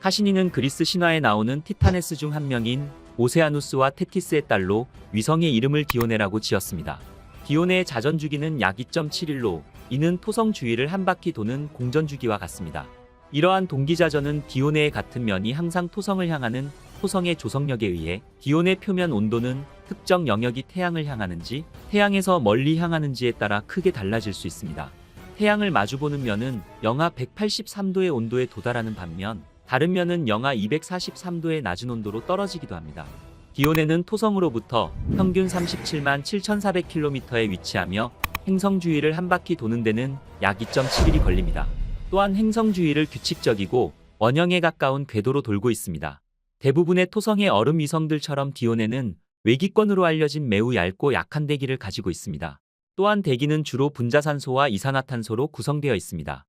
카시니는 그리스 신화에 나오는 티타네스 중 한 명인 오세아누스와 테티스의 딸로 위성의 이름을 디오네라고 지었습니다. 디오네의 자전 주기는 약 2.7일로 이는 토성 주위를 한 바퀴 도는 공전 주기와 같습니다. 이러한 동기자전은 디오네의 같은 면이 항상 토성을 향하는 토성의 조성력에 의해 디오네 표면 온도는 특정 영역이 태양을 향하는지 태양에서 멀리 향하는지에 따라 크게 달라질 수 있습니다. 태양을 마주보는 면은 영하 183도의 온도에 도달하는 반면 다른 면은 영하 243도의 낮은 온도로 떨어지기도 합니다. 디오네는 토성으로부터 평균 37만 7,400km에 위치하며 행성 주위를 한 바퀴 도는 데는 약 2.7일이 걸립니다. 또한 행성 주위를 규칙적이고 원형에 가까운 궤도로 돌고 있습니다. 대부분의 토성의 얼음 위성들처럼 디오네는 외기권으로 알려진 매우 얇고 약한 대기를 가지고 있습니다. 또한 대기는 주로 분자산소와 이산화탄소로 구성되어 있습니다.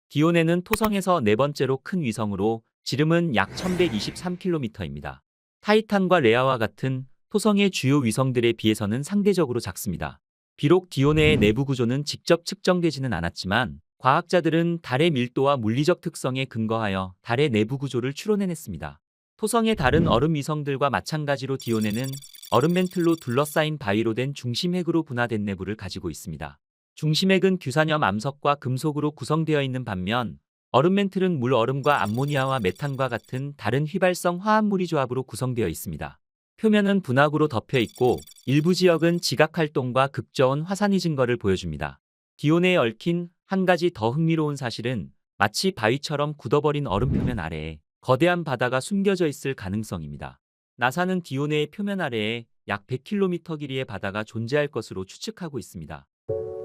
디오네는 토성에서 네 번째로 큰 위성으로 지름은 약 1123km입니다. 타이탄과 레아와 같은 토성의 주요 위성들에 비해서는 상대적으로 작습니다. 비록 디오네의 내부 구조는 직접 측정되지는 않았지만 과학자들은 달의 밀도와 물리적 특성에 근거하여 달의 내부 구조를 추론해냈습니다. 토성의 다른 얼음 위성들과 마찬가지로 디오네는 얼음 멘틀로 둘러싸인 바위로 된 중심핵으로 분화된 내부를 가지고 있습니다. 중심핵은 규산염 암석과 금속으로 구성되어 있는 반면 얼음 멘틀은 물 얼음과 암모니아와 메탄과 같은 다른 휘발성 화합물이 조합으로 구성되어 있습니다. 표면은 분화구로 덮여 있고 일부 지역은 지각 활동과 극저온 화산이 증거를 보여줍니다. 디오네에 얽힌 한 가지 더 흥미로운 사실은 마치 바위처럼 굳어버린 얼음 표면 아래에 거대한 바다가 숨겨져 있을 가능성입니다. 나사는 디오네의 표면 아래에 약 100km 길이의 바다가 존재할 것으로 추측하고 있습니다.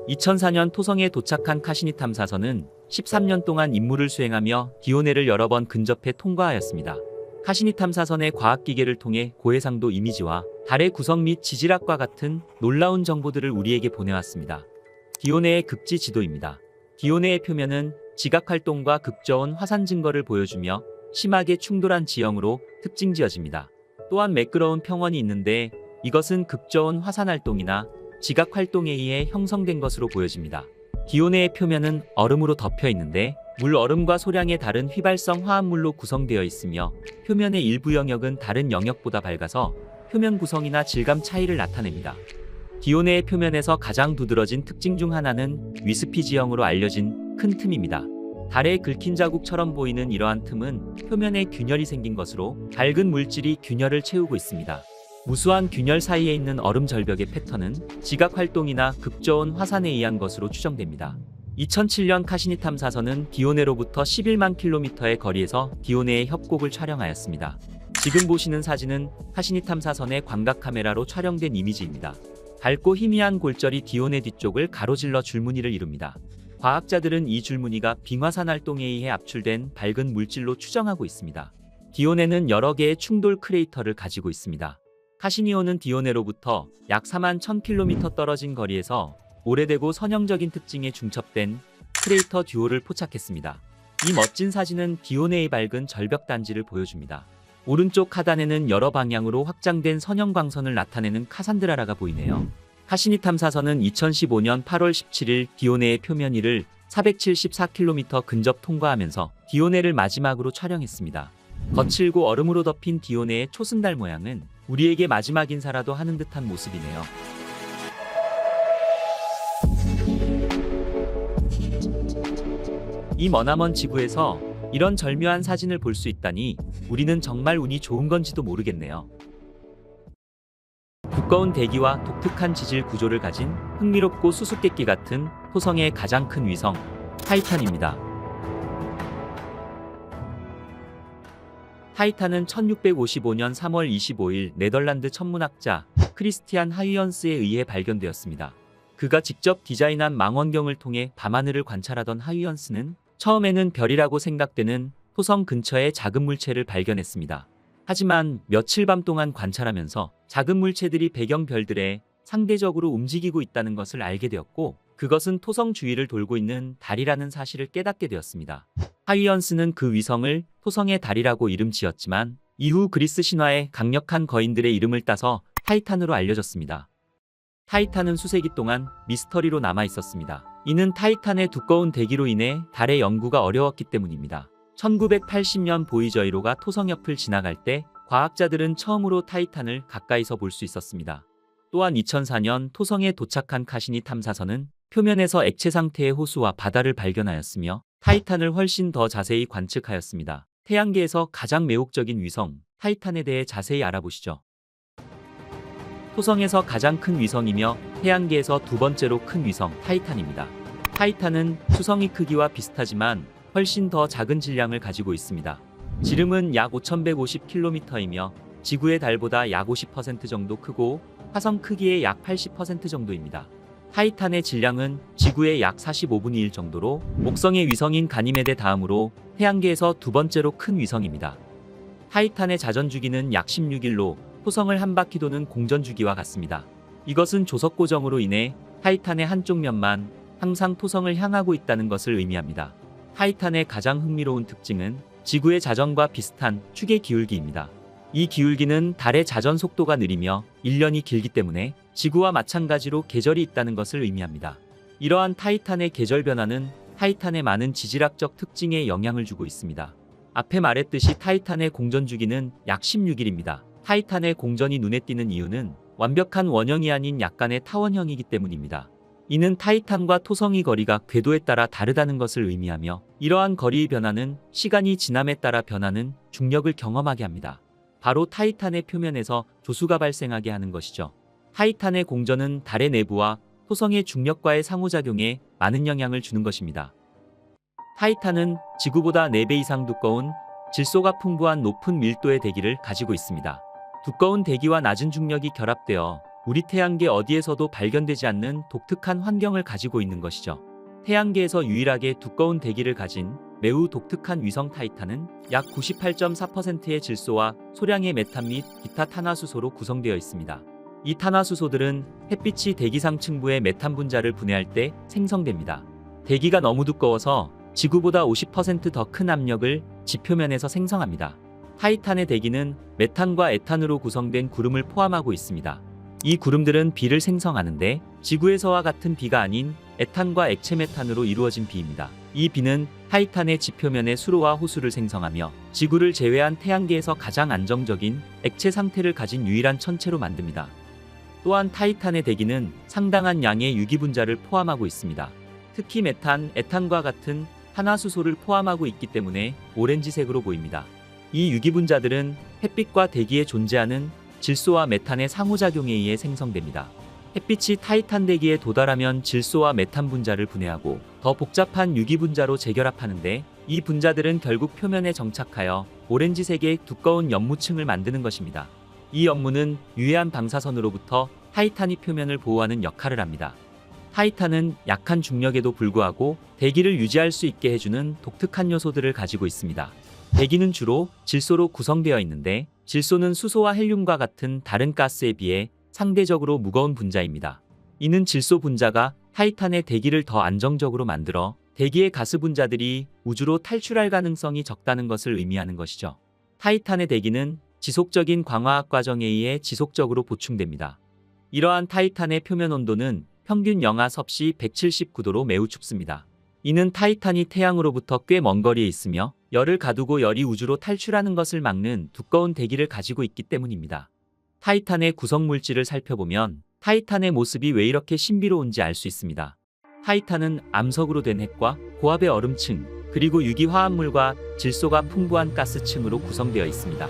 2004년 토성에 도착한 카시니 탐사선은 13년 동안 임무를 수행하며 디오네를 여러 번 근접해 통과하였습니다. 카시니 탐사선의 과학기계를 통해 고해상도 이미지와 달의 구성 및 지질학과 같은 놀라운 정보들을 우리에게 보내왔습니다. 디오네의 극지 지도입니다. 디오네의 표면은 지각활동과 극저온 화산 증거를 보여주며 심하게 충돌한 지형으로 특징지어집니다. 또한 매끄러운 평원이 있는데 이것은 극저온 화산활동이나 지각활동에 의해 형성된 것으로 보여집니다. 디오네의 표면은 얼음으로 덮여 있는데 물 얼음과 소량의 다른 휘발성 화합물로 구성되어 있으며 표면의 일부 영역은 다른 영역보다 밝아서 표면 구성이나 질감 차이를 나타냅니다. 디오네의 표면에서 가장 두드러진 특징 중 하나는 위스피 지형으로 알려진 큰 틈입니다. 달에 긁힌 자국처럼 보이는 이러한 틈은 표면에 균열이 생긴 것으로 밝은 물질이 균열을 채우고 있습니다. 무수한 균열 사이에 있는 얼음 절벽의 패턴은 지각 활동이나 극저온 화산에 의한 것으로 추정됩니다. 2007년 카시니 탐사선은 디오네로부터 11만 킬로미터의 거리에서 디오네의 협곡을 촬영하였습니다. 지금 보시는 사진은 카시니 탐사선의 광각 카메라로 촬영된 이미지입니다. 밝고 희미한 골절이 디오네 뒤쪽을 가로질러 줄무늬를 이룹니다. 과학자들은 이 줄무늬가 빙화산 활동에 의해 압출된 밝은 물질로 추정하고 있습니다. 디오네는 여러 개의 충돌 크레이터를 가지고 있습니다. 카시니오는 디오네로부터 약 4만 1000km 떨어진 거리에서 오래되고 선형적인 특징에 중첩된 크레이터 듀오를 포착했습니다. 이 멋진 사진은 디오네의 밝은 절벽 단지를 보여줍니다. 오른쪽 하단에는 여러 방향으로 확장된 선형 광선을 나타내는 카산드라라가 보이네요. 카시니 탐사선은 2015년 8월 17일 디오네의 표면 위를 474km 근접 통과하면서 디오네를 마지막으로 촬영했습니다. 거칠고 얼음으로 덮인 디오네의 초승달 모양은 우리에게 마지막 인사라도 하는 듯한 모습이네요. 이 머나먼 지구에서 이런 절묘한 사진을 볼 수 있다니 우리는 정말 운이 좋은 건지도 모르겠네요. 두꺼운 대기와 독특한 지질 구조를 가진 흥미롭고 수수께끼 같은 토성의 가장 큰 위성, 타이탄입니다. 타이탄은 1655년 3월 25일 네덜란드 천문학자 크리스티안 하위언스에 의해 발견되었습니다. 그가 직접 디자인한 망원경을 통해 밤하늘을 관찰하던 하위언스는 처음에는 별이라고 생각되는 토성 근처의 작은 물체를 발견했습니다. 하지만 며칠 밤 동안 관찰하면서 작은 물체들이 배경 별들에 상대적으로 움직이고 있다는 것을 알게 되었고, 그것은 토성 주위를 돌고 있는 달이라는 사실을 깨닫게 되었습니다. 하위언스는 그 위성을 토성의 달이라고 이름 지었지만 이후 그리스 신화의 강력한 거인들의 이름을 따서 타이탄으로 알려졌습니다. 타이탄은 수세기 동안 미스터리로 남아 있었습니다. 이는 타이탄의 두꺼운 대기로 인해 달의 연구가 어려웠기 때문입니다. 1980년 보이저 1호가 토성 옆을 지나갈 때 과학자들은 처음으로 타이탄을 가까이서 볼 수 있었습니다. 또한 2004년 토성에 도착한 카시니 탐사선은 표면에서 액체 상태의 호수와 바다를 발견하였으며 타이탄을 훨씬 더 자세히 관측하였습니다. 태양계에서 가장 매혹적인 위성, 타이탄에 대해 자세히 알아보시죠. 토성에서 가장 큰 위성이며 태양계에서 두 번째로 큰 위성, 타이탄입니다. 타이탄은 수성의 크기와 비슷하지만 훨씬 더 작은 질량을 가지고 있습니다. 지름은 약 5150km이며 지구의 달보다 약 50% 정도 크고 화성 크기의 약 80% 정도입니다. 타이탄의 질량은 지구의 약 45분의 1 정도로 목성의 위성인 가니메데 다음으로 태양계에서 두 번째로 큰 위성입니다. 타이탄의 자전 주기는 약 16일로 토성을 한 바퀴 도는 공전 주기와 같습니다. 이것은 조석 고정으로 인해 타이탄의 한쪽 면만 항상 토성을 향하고 있다는 것을 의미합니다. 타이탄의 가장 흥미로운 특징은 지구의 자전과 비슷한 축의 기울기입니다. 이 기울기는 달의 자전 속도가 느리며 1년이 길기 때문에 지구와 마찬가지로 계절이 있다는 것을 의미합니다. 이러한 타이탄의 계절 변화는 타이탄의 많은 지질학적 특징에 영향을 주고 있습니다. 앞에 말했듯이 타이탄의 공전 주기는 약 16일입니다. 타이탄의 공전이 눈에 띄는 이유는 완벽한 원형이 아닌 약간의 타원형이기 때문입니다. 이는 타이탄과 토성의 거리가 궤도에 따라 다르다는 것을 의미하며 이러한 거리의 변화는 시간이 지남에 따라 변하는 중력을 경험하게 합니다. 바로 타이탄의 표면에서 조수가 발생하게 하는 것이죠. 타이탄의 공전은 달의 내부와 토성의 중력과의 상호작용에 많은 영향을 주는 것입니다. 타이탄은 지구보다 4배 이상 두꺼운 질소가 풍부한 높은 밀도의 대기를 가지고 있습니다. 두꺼운 대기와 낮은 중력이 결합되어 우리 태양계 어디에서도 발견되지 않는 독특한 환경을 가지고 있는 것이죠. 태양계에서 유일하게 두꺼운 대기를 가진 매우 독특한 위성 타이탄은 약 98.4%의 질소와 소량의 메탄 및 기타 탄화수소로 구성되어 있습니다. 이 탄화수소들은 햇빛이 대기 상층부의 메탄 분자를 분해할 때 생성됩니다. 대기가 너무 두꺼워서 지구보다 50% 더 큰 압력을 지표면에서 생성합니다. 타이탄의 대기는 메탄과 에탄으로 구성된 구름을 포함하고 있습니다. 이 구름들은 비를 생성하는데 지구에서와 같은 비가 아닌 에탄과 액체 메탄으로 이루어진 비입니다. 이 비는 타이탄의 지표면의 수로와 호수를 생성하며 지구를 제외한 태양계에서 가장 안정적인 액체 상태를 가진 유일한 천체로 만듭니다. 또한 타이탄의 대기는 상당한 양의 유기분자를 포함하고 있습니다. 특히 메탄, 에탄과 같은 탄화수소를 포함하고 있기 때문에 오렌지색으로 보입니다. 이 유기분자들은 햇빛과 대기에 존재하는 질소와 메탄의 상호작용에 의해 생성됩니다. 햇빛이 타이탄 대기에 도달하면 질소와 메탄 분자를 분해하고 더 복잡한 유기분자로 재결합하는데 이 분자들은 결국 표면에 정착하여 오렌지색의 두꺼운 연무층을 만드는 것입니다. 이 연무는 유해한 방사선으로부터 타이탄이 표면을 보호하는 역할을 합니다. 타이탄은 약한 중력에도 불구하고 대기를 유지할 수 있게 해주는 독특한 요소들을 가지고 있습니다. 대기는 주로 질소로 구성되어 있는데 질소는 수소와 헬륨과 같은 다른 가스에 비해 상대적으로 무거운 분자입니다. 이는 질소 분자가 타이탄의 대기를 더 안정적으로 만들어 대기의 가스 분자들이 우주로 탈출할 가능성이 적다는 것을 의미하는 것이죠. 타이탄의 대기는 지속적인 광화학 과정에 의해 지속적으로 보충됩니다. 이러한 타이탄의 표면 온도는 평균 영하 섭씨 179도로 매우 춥습니다. 이는 타이탄이 태양으로부터 꽤 먼 거리에 있으며 열을 가두고 열이 우주로 탈출하는 것을 막는 두꺼운 대기를 가지고 있기 때문입니다. 타이탄의 구성 물질을 살펴보면 타이탄의 모습이 왜 이렇게 신비로운지 알 수 있습니다. 타이탄은 암석으로 된 핵과 고압의 얼음층, 그리고 유기화합물과 질소가 풍부한 가스층으로 구성되어 있습니다.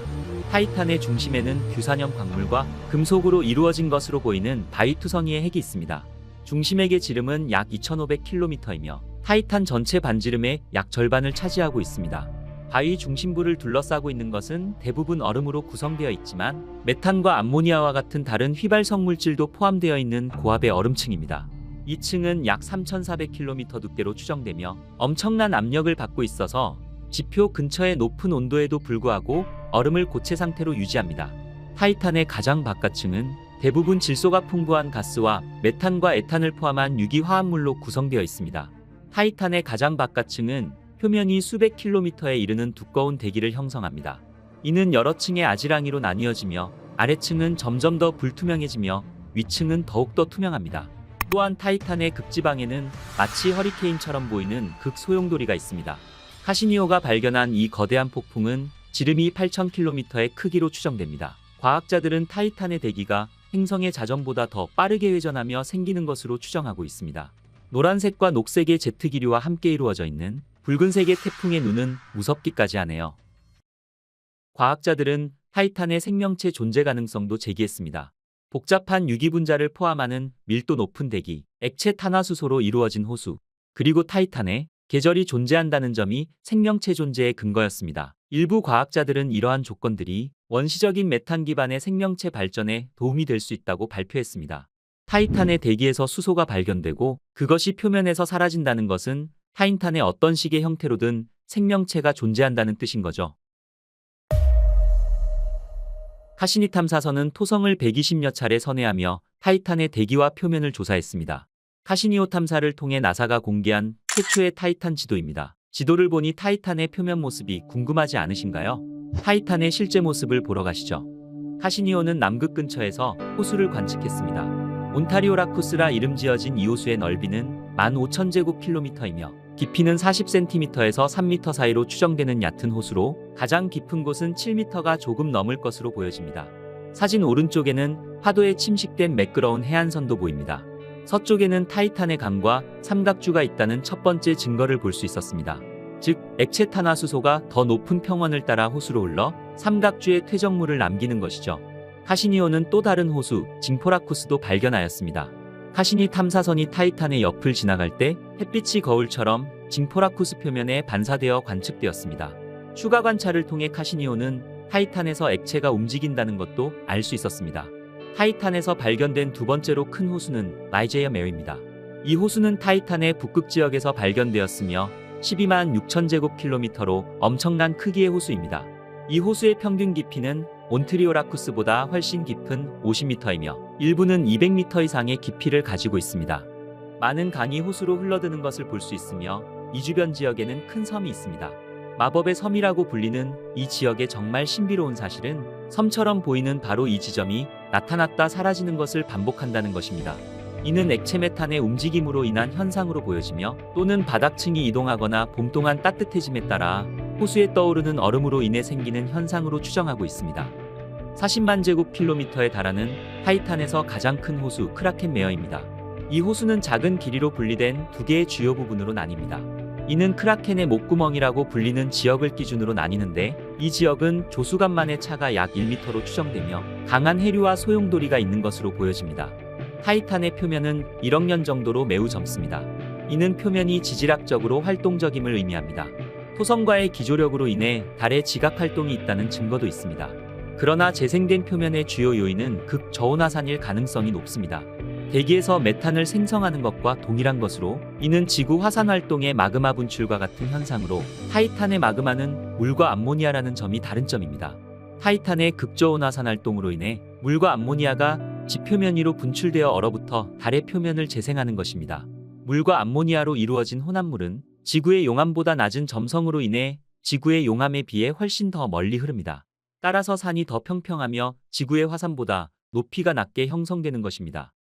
타이탄의 중심에는 규산염 광물과 금속으로 이루어진 것으로 보이는 바위투성이의 핵이 있습니다. 중심핵의 지름은 약 2500km이며 타이탄 전체 반지름의 약 절반을 차지하고 있습니다. 바위 중심부를 둘러싸고 있는 것은 대부분 얼음으로 구성되어 있지만 메탄과 암모니아와 같은 다른 휘발성 물질도 포함되어 있는 고압의 얼음층입니다. 이 층은 약 3400km 두께로 추정되며 엄청난 압력을 받고 있어서 지표 근처의 높은 온도에도 불구하고 얼음을 고체 상태로 유지합니다. 타이탄의 가장 바깥층은 대부분 질소가 풍부한 가스와 메탄과 에탄을 포함한 유기화합물로 구성되어 있습니다. 타이탄의 가장 바깥층은 표면이 수백 킬로미터에 이르는 두꺼운 대기를 형성합니다. 이는 여러 층의 아지랑이로 나뉘어지며 아래층은 점점 더 불투명해지며 위층은 더욱더 투명합니다. 또한 타이탄의 극지방에는 마치 허리케인처럼 보이는 극소용돌이가 있습니다. 카시니오가 발견한 이 거대한 폭풍은 지름이 8000km의 크기로 추정됩니다. 과학자들은 타이탄의 대기가 행성의 자전보다 더 빠르게 회전하며 생기는 것으로 추정하고 있습니다. 노란색과 녹색의 제트 기류와 함께 이루어져 있는 붉은색의 태풍의 눈은 무섭기까지 하네요. 과학자들은 타이탄의 생명체 존재 가능성도 제기했습니다. 복잡한 유기분자를 포함하는 밀도 높은 대기, 액체 탄화수소로 이루어진 호수, 그리고 타이탄에 계절이 존재한다는 점이 생명체 존재의 근거였습니다. 일부 과학자들은 이러한 조건들이 원시적인 메탄 기반의 생명체 발전에 도움이 될 수 있다고 발표했습니다. 타이탄의 대기에서 수소가 발견되고 그것이 표면에서 사라진다는 것은 타이탄의 어떤 식의 형태로든 생명체가 존재한다는 뜻인 거죠. 카시니 탐사선은 토성을 120여 차례 선회하며 타이탄의 대기와 표면을 조사했습니다. 카시니호 탐사를 통해 나사가 공개한 최초의 타이탄 지도입니다. 지도를 보니 타이탄의 표면 모습이 궁금하지 않으신가요? 타이탄의 실제 모습을 보러 가시죠. 카시니호는 남극 근처에서 호수를 관측했습니다. 온타리오 라쿠스라 이름 지어진 이 호수의 넓이는 15,000제곱킬로미터이며 깊이는 40cm에서 3m 사이로 추정되는 얕은 호수로 가장 깊은 곳은 7m가 조금 넘을 것으로 보여집니다. 사진 오른쪽에는 파도에 침식된 매끄러운 해안선도 보입니다. 서쪽에는 타이탄의 강과 삼각주가 있다는 첫 번째 증거를 볼 수 있었습니다. 즉, 액체 탄화수소가 더 높은 평원을 따라 호수로 흘러 삼각주의 퇴적물을 남기는 것이죠. 카시니호는 또 다른 호수, 징포라쿠스도 발견하였습니다. 카시니 탐사선이 타이탄의 옆을 지나갈 때 햇빛이 거울처럼 징포라쿠스 표면에 반사되어 관측되었습니다. 추가 관찰을 통해 카시니호는 타이탄에서 액체가 움직인다는 것도 알 수 있었습니다. 타이탄에서 발견된 두 번째로 큰 호수는 나이제어 메어입니다. 이 호수는 타이탄의 북극 지역에서 발견되었으며 12만 6,000제곱킬로미터로 엄청난 크기의 호수입니다. 이 호수의 평균 깊이는 온트리오라쿠스보다 훨씬 깊은 50m이며 일부는 200m 이상의 깊이를 가지고 있습니다. 많은 강이 호수로 흘러드는 것을 볼 수 있으며 이 주변 지역에는 큰 섬이 있습니다. 마법의 섬이라고 불리는 이 지역의 정말 신비로운 사실은 섬처럼 보이는 바로 이 지점이 나타났다 사라지는 것을 반복한다는 것입니다. 이는 액체 메탄의 움직임으로 인한 현상으로 보여지며 또는 바닥층이 이동하거나 봄 동안 따뜻해짐에 따라 호수에 떠오르는 얼음으로 인해 생기는 현상으로 추정하고 있습니다. 40만 제곱킬로미터에 달하는 타이탄에서 가장 큰 호수 크라켄 메어입니다. 이 호수는 작은 길이로 분리된 두 개의 주요 부분으로 나뉩니다. 이는 크라켄의 목구멍이라고 불리는 지역을 기준으로 나뉘는데 이 지역은 조수간만의 차가 약 1m로 추정되며 강한 해류와 소용돌이가 있는 것으로 보여집니다. 타이탄의 표면은 1억 년 정도로 매우 젊습니다. 이는 표면이 지질학적으로 활동적임을 의미합니다. 토성과의 기조력으로 인해 달에 지각 활동이 있다는 증거도 있습니다. 그러나 재생된 표면의 주요 요인은 극저온화산일 가능성이 높습니다. 대기에서 메탄을 생성하는 것과 동일한 것으로 이는 지구 화산 활동의 마그마 분출과 같은 현상으로 타이탄의 마그마는 물과 암모니아라는 점이 다른 점입니다. 타이탄의 극저온화산 활동으로 인해 물과 암모니아가 지표면 위로 분출되어 얼어붙어 달의 표면을 재생하는 것입니다. 물과 암모니아로 이루어진 혼합물은 지구의 용암보다 낮은 점성으로 인해 지구의 용암에 비해 훨씬 더 멀리 흐릅니다. 따라서 산이 더 평평하며 지구의 화산보다 높이가 낮게 형성되는 것입니다.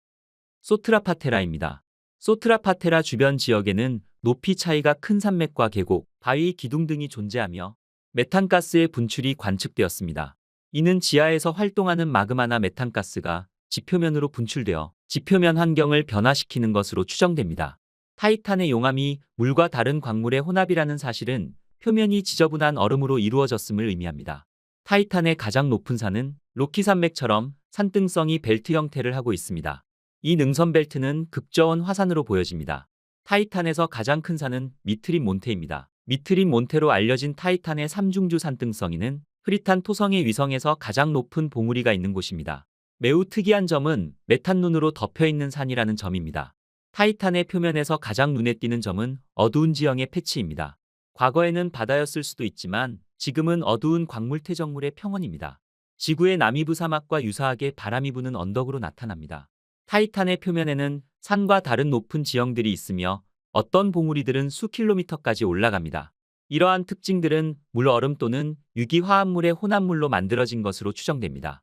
소트라파테라입니다. 소트라파테라 주변 지역에는 높이 차이가 큰 산맥과 계곡, 바위, 기둥 등이 존재하며 메탄가스의 분출이 관측되었습니다. 이는 지하에서 활동하는 마그마나 메탄가스가 지표면으로 분출되어 지표면 환경을 변화시키는 것으로 추정됩니다. 타이탄의 용암이 물과 다른 광물의 혼합이라는 사실은 표면이 지저분한 얼음으로 이루어졌음을 의미합니다. 타이탄의 가장 높은 산은 로키 산맥처럼 산등성이 벨트 형태를 하고 있습니다. 이 능선 벨트는 극저온 화산으로 보여집니다. 타이탄에서 가장 큰 산은 미트린 몬테입니다. 미트린 몬테로 알려진 타이탄의 삼중주 산등성이는 흐릿한 토성의 위성에서 가장 높은 봉우리가 있는 곳입니다. 매우 특이한 점은 메탄 눈으로 덮여있는 산이라는 점입니다. 타이탄의 표면에서 가장 눈에 띄는 점은 어두운 지형의 패치입니다. 과거에는 바다였을 수도 있지만 지금은 어두운 광물 퇴적물의 평원입니다. 지구의 남이부 사막과 유사하게 바람이 부는 언덕으로 나타납니다. 타이탄의 표면에는 산과 다른 높은 지형들이 있으며 어떤 봉우리들은 수킬로미터까지 올라갑니다. 이러한 특징들은 물 얼음 또는 유기 화합물의 혼합물로 만들어진 것으로 추정됩니다.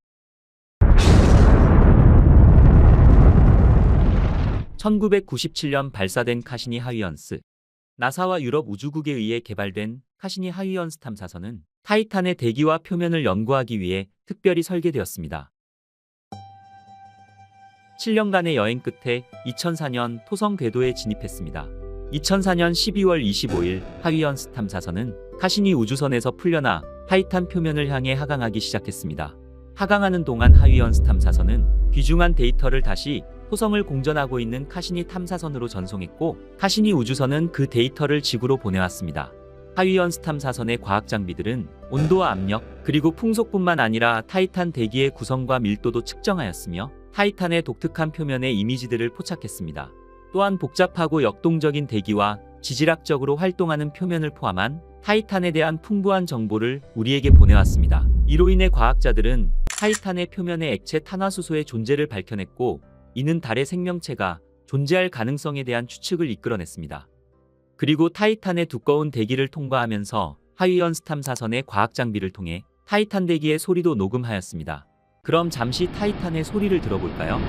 1997년 발사된 카시니 하위언스. 나사와 유럽 우주국에 의해 개발된 카시니 하위언스 탐사선은 타이탄의 대기와 표면을 연구하기 위해 특별히 설계되었습니다. 7년간의 여행 끝에 2004년 토성 궤도에 진입했습니다. 2004년 12월 25일 하위언스 탐사선은 카시니 우주선에서 풀려나 타이탄 표면을 향해 하강하기 시작했습니다. 하강하는 동안 하위언스 탐사선은 귀중한 데이터를 다시 토성을 공전하고 있는 카시니 탐사선으로 전송했고 카시니 우주선은 그 데이터를 지구로 보내왔습니다. 하위언스 탐사선의 과학 장비들은 온도와 압력, 그리고 풍속뿐만 아니라 타이탄 대기의 구성과 밀도도 측정하였으며 타이탄의 독특한 표면의 이미지들을 포착했습니다. 또한 복잡하고 역동적인 대기와 지질학적으로 활동하는 표면을 포함한 타이탄에 대한 풍부한 정보를 우리에게 보내왔습니다. 이로 인해 과학자들은 타이탄의 표면에 액체 탄화수소의 존재를 밝혀냈고, 이는 달의 생명체가 존재할 가능성에 대한 추측을 이끌어냈습니다. 그리고 타이탄의 두꺼운 대기를 통과하면서 하위연스 탐사선의 과학 장비를 통해 타이탄 대기의 소리도 녹음하였습니다. 그럼 잠시 타이탄의 소리를 들어볼까요?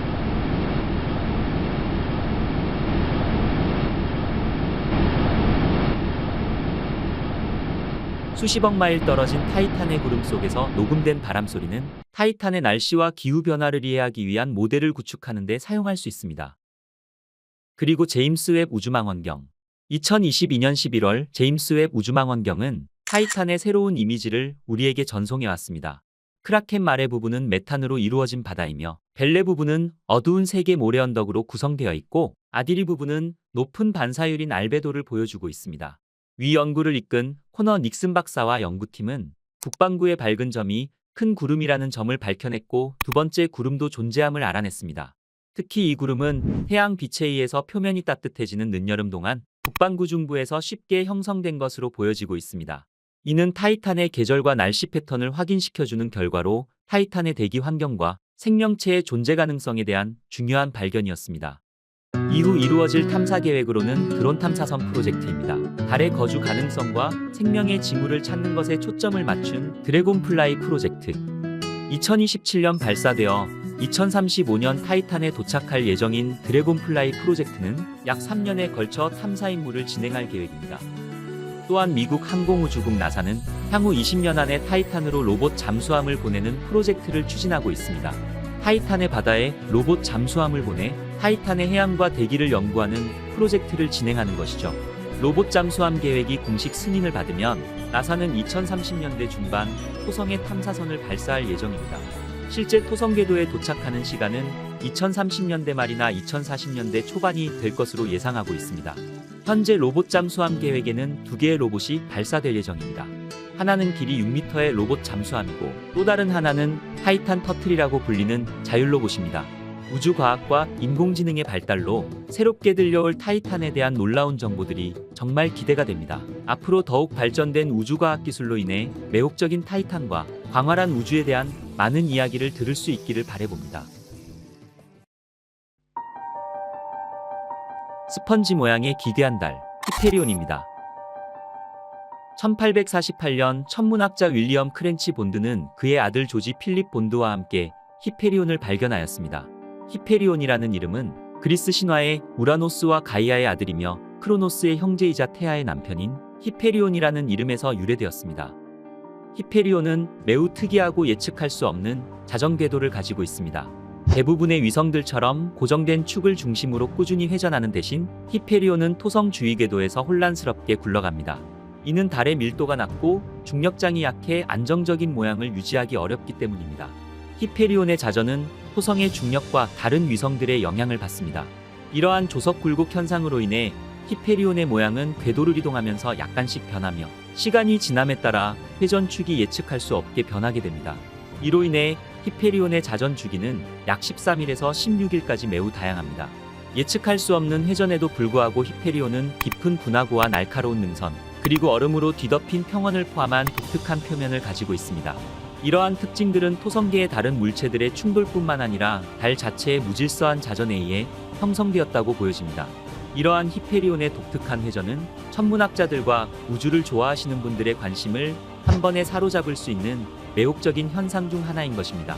수십억 마일 떨어진 타이탄의 구름 속에서 녹음된 바람 소리는 타이탄의 날씨와 기후 변화를 이해하기 위한 모델을 구축하는 데 사용할 수 있습니다. 그리고 제임스 웹 우주망원경. 2022년 11월 제임스 웹 우주망원경은 타이탄의 새로운 이미지를 우리에게 전송해 왔습니다. 크라켄 마레 부분은 메탄으로 이루어진 바다이며 벨레 부분은 어두운 세계 모래 언덕으로 구성되어 있고 아디리 부분은 높은 반사율인 알베도를 보여주고 있습니다. 위 연구를 이끈 코너 닉슨 박사와 연구팀은 북반구의 밝은 점이 큰 구름이라는 점을 밝혀냈고 두 번째 구름도 존재함을 알아냈습니다. 특히 이 구름은 태양 빛에 의해서 표면이 따뜻해지는 늦여름 동안 북반구 중부에서 쉽게 형성된 것으로 보여지고 있습니다. 이는 타이탄의 계절과 날씨 패턴을 확인시켜주는 결과로 타이탄의 대기 환경과 생명체의 존재 가능성에 대한 중요한 발견이었습니다. 이후 이루어질 탐사 계획으로는 드론 탐사선 프로젝트입니다. 달의 거주 가능성과 생명의 징후를 찾는 것에 초점을 맞춘 드래곤플라이 프로젝트. 2027년 발사되어 2035년 타이탄에 도착할 예정인 드래곤플라이 프로젝트는 약 3년에 걸쳐 탐사 임무를 진행할 계획입니다. 또한 미국 항공우주국 나사는 향후 20년 안에 타이탄으로 로봇 잠수함을 보내는 프로젝트를 추진하고 있습니다. 타이탄의 바다에 로봇 잠수함을 보내 타이탄의 해양과 대기를 연구하는 프로젝트를 진행하는 것이죠. 로봇 잠수함 계획이 공식 승인을 받으면 나사는 2030년대 중반 토성의 탐사선을 발사할 예정입니다. 실제 토성 궤도에 도착하는 시간은 2030년대 말이나 2040년대 초반이 될 것으로 예상하고 있습니다. 현재 로봇 잠수함 계획에는 2개의 로봇이 발사될 예정입니다. 하나는 길이 6m의 로봇 잠수함이고 또 다른 하나는 타이탄 터틀이라고 불리는 자율로봇입니다. 우주과학과 인공지능의 발달로 새롭게 들려올 타이탄에 대한 놀라운 정보들이 정말 기대가 됩니다. 앞으로 더욱 발전된 우주과학 기술로 인해 매혹적인 타이탄과 광활한 우주에 대한 많은 이야기를 들을 수 있기를 바라봅니다. 스펀지 모양의 기괴한 달, 히페리온입니다. 1848년 천문학자 윌리엄 크렌치 본드는 그의 아들 조지 필립 본드와 함께 히페리온을 발견하였습니다. 히페리온이라는 이름은 그리스 신화의 우라노스와 가이아의 아들이며 크로노스의 형제이자 태아의 남편인 히페리온이라는 이름에서 유래되었습니다. 히페리온은 매우 특이하고 예측할 수 없는 자전 궤도를 가지고 있습니다. 대부분의 위성들처럼 고정된 축을 중심으로 꾸준히 회전하는 대신 히페리온은 토성 주위 궤도에서 혼란스럽게 굴러갑니다. 이는 달의 밀도가 낮고 중력장이 약해 안정적인 모양을 유지하기 어렵기 때문입니다. 히페리온의 자전은 토성의 중력과 다른 위성들의 영향을 받습니다. 이러한 조석 굴곡 현상으로 인해 히페리온의 모양은 궤도를 이동하면서 약간씩 변하며 시간이 지남에 따라 회전축이 예측할 수 없게 변하게 됩니다. 이로 인해 히페리온의 자전 주기는 약 13일에서 16일까지 매우 다양합니다. 예측할 수 없는 회전에도 불구하고 히페리온은 깊은 분화구와 날카로운 능선, 그리고 얼음으로 뒤덮인 평원을 포함한 독특한 표면을 가지고 있습니다. 이러한 특징들은 토성계의 다른 물체들의 충돌뿐만 아니라 달 자체의 무질서한 자전에 의해 형성되었다고 보여집니다. 이러한 히페리온의 독특한 회전은 천문학자들과 우주를 좋아하시는 분들의 관심을 한 번에 사로잡을 수 있는 매혹적인 현상 중 하나인 것입니다.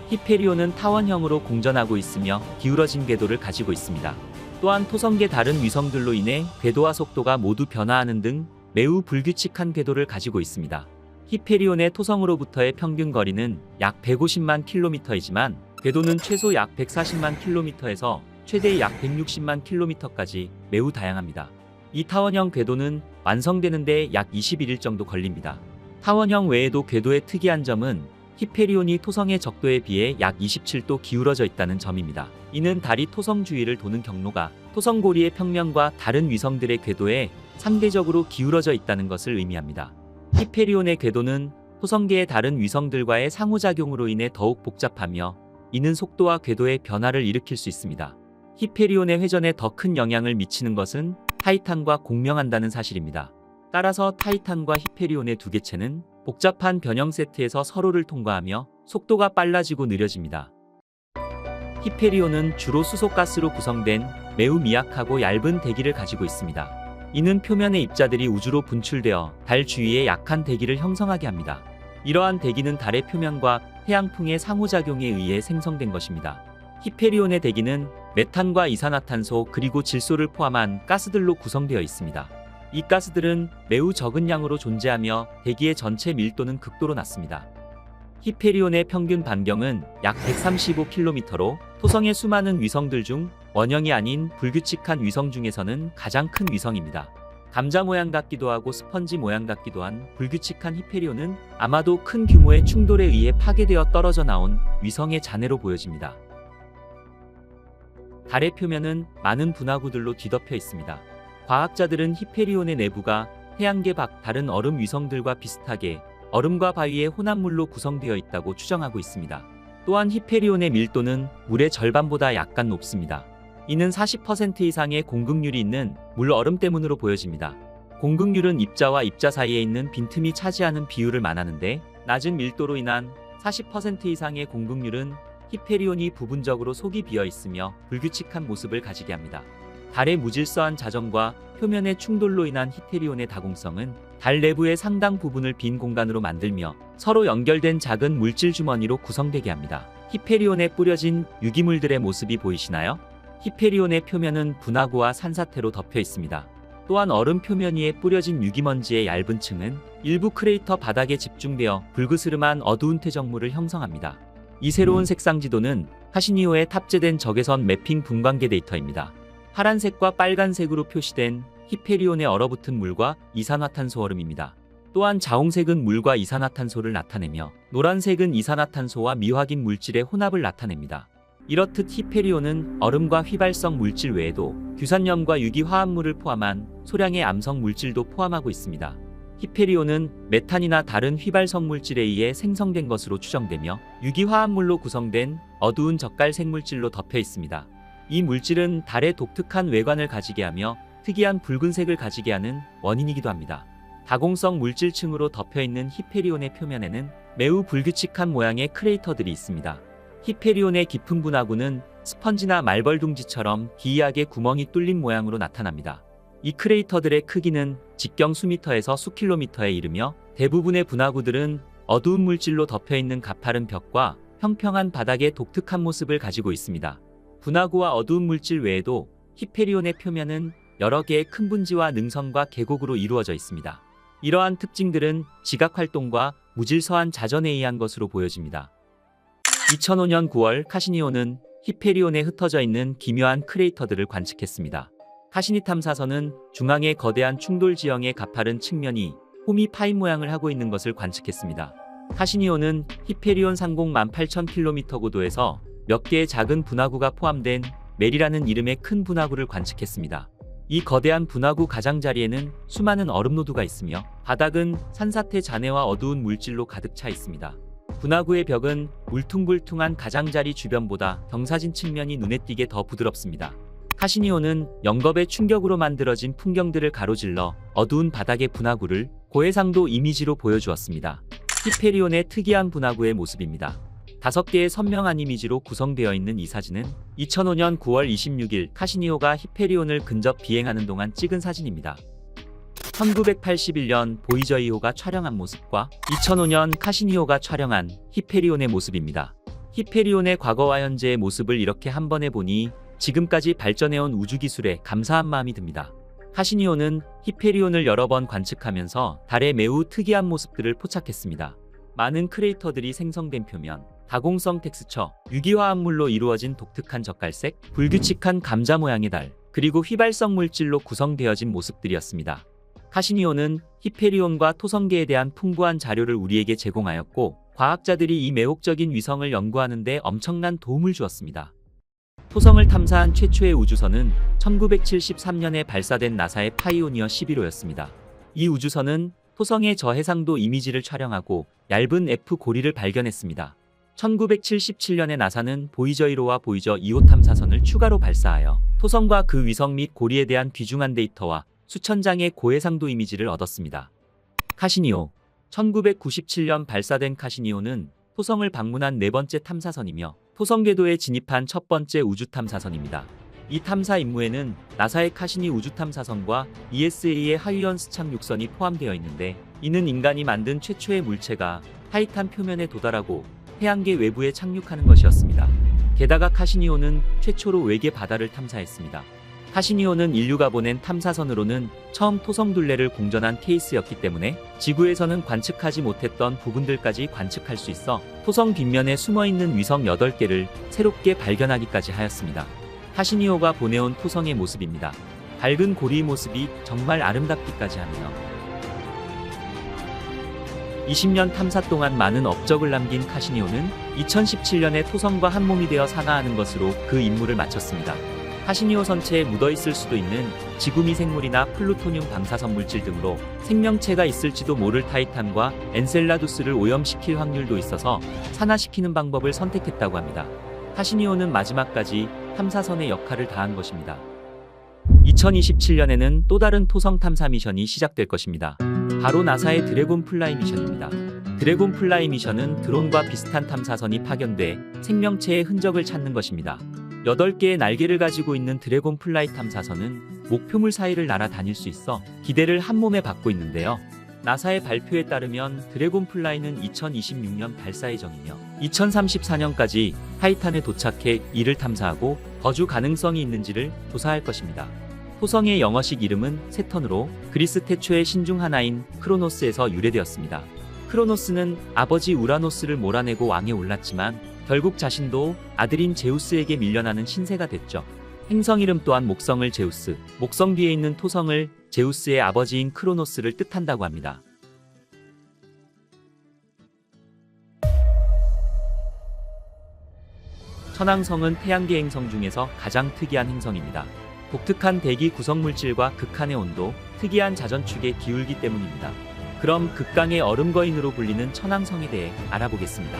히페리온은 타원형으로 공전하고 있으며 기울어진 궤도를 가지고 있습니다. 또한 토성계 다른 위성들로 인해 궤도와 속도가 모두 변화하는 등 매우 불규칙한 궤도를 가지고 있습니다. 히페리온의 토성으로부터의 평균 거리는 약 150만 킬로미터이지만 궤도는 최소 약 140만 킬로미터에서 최대 약 160만 킬로미터까지 매우 다양합니다. 이 타원형 궤도는 완성되는 데 약 21일 정도 걸립니다. 타원형 외에도 궤도의 특이한 점은 히페리온이 토성의 적도에 비해 약 27도 기울어져 있다는 점입니다. 이는 달이 토성 주위를 도는 경로가 토성 고리의 평면과 다른 위성들의 궤도에 상대적으로 기울어져 있다는 것을 의미합니다. 히페리온의 궤도는 토성계의 다른 위성들과의 상호작용으로 인해 더욱 복잡하며 이는 속도와 궤도의 변화를 일으킬 수 있습니다. 히페리온의 회전에 더 큰 영향을 미치는 것은 타이탄과 공명한다는 사실입니다. 따라서 타이탄과 히페리온의 두 개체는 복잡한 변형 세트에서 서로를 통과하며 속도가 빨라지고 느려집니다. 히페리온은 주로 수소가스로 구성된 매우 미약하고 얇은 대기를 가지고 있습니다. 이는 표면의 입자들이 우주로 분출되어 달 주위에 약한 대기를 형성하게 합니다. 이러한 대기는 달의 표면과 태양풍의 상호작용에 의해 생성된 것입니다. 히페리온의 대기는 메탄과 이산화탄소 그리고 질소를 포함한 가스들로 구성되어 있습니다. 이 가스들은 매우 적은 양으로 존재하며 대기의 전체 밀도는 극도로 낮습니다. 히페리온의 평균 반경은 약 135km로 토성의 수많은 위성들 중 원형이 아닌 불규칙한 위성 중에서는 가장 큰 위성입니다. 감자 모양 같기도 하고 스펀지 모양 같기도 한 불규칙한 히페리온은 아마도 큰 규모의 충돌에 의해 파괴되어 떨어져 나온 위성의 잔해로 보여집니다. 달의 표면은 많은 분화구들로 뒤덮여 있습니다. 과학자들은 히페리온의 내부가 태양계 밖 다른 얼음 위성들과 비슷하게 얼음과 바위의 혼합물로 구성되어 있다고 추정하고 있습니다. 또한 히페리온의 밀도는 물의 절반보다 약간 높습니다. 이는 40% 이상의 공극률이 있는 물 얼음 때문으로 보여집니다. 공극률은 입자와 입자 사이에 있는 빈틈이 차지하는 비율을 말하는데 낮은 밀도로 인한 40% 이상의 공극률은 히페리온이 부분적으로 속이 비어 있으며 불규칙한 모습을 가지게 합니다. 달의 무질서한 자전과 표면의 충돌로 인한 히페리온의 다공성은 달 내부의 상당 부분을 빈 공간으로 만들며 서로 연결된 작은 물질 주머니로 구성되게 합니다. 히페리온에 뿌려진 유기물들의 모습이 보이시나요? 히페리온의 표면은 분화구와 산사태로 덮여 있습니다. 또한 얼음 표면 위에 뿌려진 유기먼지의 얇은 층은 일부 크레이터 바닥에 집중되어 불그스름한 어두운 퇴적물을 형성합니다. 이 새로운 색상 지도는 카시니오에 탑재된 적외선 매핑 분광계 데이터입니다. 파란색과 빨간색으로 표시된 히페리온의 얼어붙은 물과 이산화탄소 얼음입니다. 또한 자홍색은 물과 이산화탄소를 나타내며 노란색은 이산화탄소와 미확인 물질의 혼합을 나타냅니다. 이렇듯 히페리온은 얼음과 휘발성 물질 외에도 규산염과 유기화합물을 포함한 소량의 암성 물질도 포함하고 있습니다. 히페리온은 메탄이나 다른 휘발성 물질에 의해 생성된 것으로 추정되며 유기화합물로 구성된 어두운 젓갈색 물질로 덮여 있습니다. 이 물질은 달의 독특한 외관을 가지게 하며 특이한 붉은색을 가지게 하는 원인이기도 합니다. 다공성 물질층으로 덮여 있는 히페리온의 표면에는 매우 불규칙한 모양의 크레이터들이 있습니다. 히페리온의 깊은 분화구는 스펀지나 말벌둥지처럼 기이하게 구멍이 뚫린 모양으로 나타납니다. 이 크레이터들의 크기는 직경 수미터에서 수킬로미터에 이르며 대부분의 분화구들은 어두운 물질로 덮여 있는 가파른 벽과 평평한 바닥의 독특한 모습을 가지고 있습니다. 분화구와 어두운 물질 외에도 히페리온의 표면은 여러 개의 큰 분지와 능선과 계곡으로 이루어져 있습니다. 이러한 특징들은 지각활동과 무질서한 자전에 의한 것으로 보여집니다. 2005년 9월 카시니오는 히페리온에 흩어져 있는 기묘한 크레이터들을 관측했습니다. 카시니 탐사선은 중앙의 거대한 충돌 지형의 가파른 측면이 홈이 파인 모양을 하고 있는 것을 관측했습니다. 카시니오는 히페리온 상공 18,000km 고도에서 몇 개의 작은 분화구가 포함된 멜이라는 이름의 큰 분화구를 관측했습니다. 이 거대한 분화구 가장자리에는 수많은 얼음노두가 있으며 바닥은 산사태 잔해와 어두운 물질로 가득 차 있습니다. 분화구의 벽은 울퉁불퉁한 가장자리 주변보다 경사진 측면이 눈에 띄게 더 부드럽습니다. 카시니오는 영겁의 충격으로 만들어진 풍경들을 가로질러 어두운 바닥의 분화구를 고해상도 이미지로 보여주었습니다. 히페리온의 특이한 분화구의 모습입니다. 5개의 선명한 이미지로 구성되어 있는 이 사진은 2005년 9월 26일 카시니오가 히페리온을 근접 비행하는 동안 찍은 사진입니다. 1981년 보이저 2호가 촬영한 모습과 2005년 카시니오가 촬영한 히페리온의 모습입니다. 히페리온의 과거와 현재의 모습을 이렇게 한 번에 보니 지금까지 발전해온 우주기술에 감사한 마음이 듭니다. 카시니오는 히페리온을 여러 번 관측하면서 달의 매우 특이한 모습들을 포착했습니다. 많은 크레이터들이 생성된 표면, 다공성 텍스처, 유기화합물로 이루어진 독특한 젓갈색, 불규칙한 감자 모양의 달, 그리고 휘발성 물질로 구성되어진 모습들이었습니다. 카시니오는 히페리온과 토성계에 대한 풍부한 자료를 우리에게 제공하였고, 과학자들이 이 매혹적인 위성을 연구하는 데 엄청난 도움을 주었습니다. 토성을 탐사한 최초의 우주선은 1973년에 발사된 나사의 파이오니어 11호였습니다. 이 우주선은 토성의 저해상도 이미지를 촬영하고 얇은 F 고리를 발견했습니다. 1977년에 나사는 보이저 1호와 보이저 2호 탐사선을 추가로 발사하여 토성과 그 위성 및 고리에 대한 귀중한 데이터와 수천 장의 고해상도 이미지를 얻었습니다. 카시니오 1997년 발사된 카시니오는 토성을 방문한 네 번째 탐사선이며 토성 궤도에 진입한 첫 번째 우주 탐사선입니다. 이 탐사 임무에는 나사의 카시니 우주 탐사선과 ESA의 하위언스 착륙선이 포함되어 있는데, 이는 인간이 만든 최초의 물체가 타이탄 표면에 도달하고 태양계 외부에 착륙하는 것이었습니다. 게다가 카시니오는 최초로 외계 바다를 탐사했습니다. 카시니오는 인류가 보낸 탐사선으로는 처음 토성 둘레를 공전한 케이스였기 때문에 지구에서는 관측하지 못했던 부분들까지 관측할 수 있어 토성 뒷면에 숨어있는 위성 8개를 새롭게 발견하기까지 하였습니다. 카시니오가 보내온 토성의 모습입니다. 밝은 고리의 모습이 정말 아름답기까지 하네요. 20년 탐사 동안 많은 업적을 남긴 카시니오는 2017년에 토성과 한몸이 되어 상하하는 것으로 그 임무를 마쳤습니다. 카시니오 선체에 묻어있을 수도 있는 지구 미생물이나 플루토늄 방사선 물질 등으로 생명체가 있을지도 모를 타이탄과 엔셀라두스를 오염시킬 확률도 있어서 산화시키는 방법을 선택했다고 합니다. 카시니오는 마지막까지 탐사선의 역할을 다한 것입니다. 2027년에는 또 다른 토성 탐사 미션이 시작될 것입니다. 바로 나사의 드래곤 플라이 미션입니다. 드래곤 플라이 미션은 드론과 비슷한 탐사선이 파견돼 생명체의 흔적을 찾는 것입니다. 8개의 날개를 가지고 있는 드래곤 플라이 탐사선은 목표물 사이를 날아다닐 수 있어 기대를 한몸에 받고 있는데요. 나사의 발표에 따르면 드래곤 플라이는 2026년 발사 예정이며 2034년까지 타이탄에 도착해 이를 탐사하고 거주 가능성이 있는지를 조사할 것입니다. 토성의 영어식 이름은 세턴으로 그리스 태초의 신 중 하나인 크로노스에서 유래되었습니다. 크로노스는 아버지 우라노스를 몰아내고 왕에 올랐지만 결국 자신도 아들인 제우스에게 밀려나는 신세가 됐죠. 행성 이름 또한 목성을 제우스, 목성 뒤에 있는 토성을 제우스의 아버지인 크로노스를 뜻한다고 합니다. 천왕성은 태양계 행성 중에서 가장 특이한 행성입니다. 독특한 대기 구성 물질과 극한의 온도, 특이한 자전축의 기울기 때문입니다. 그럼 극강의 얼음 거인으로 불리는 천왕성에 대해 알아보겠습니다.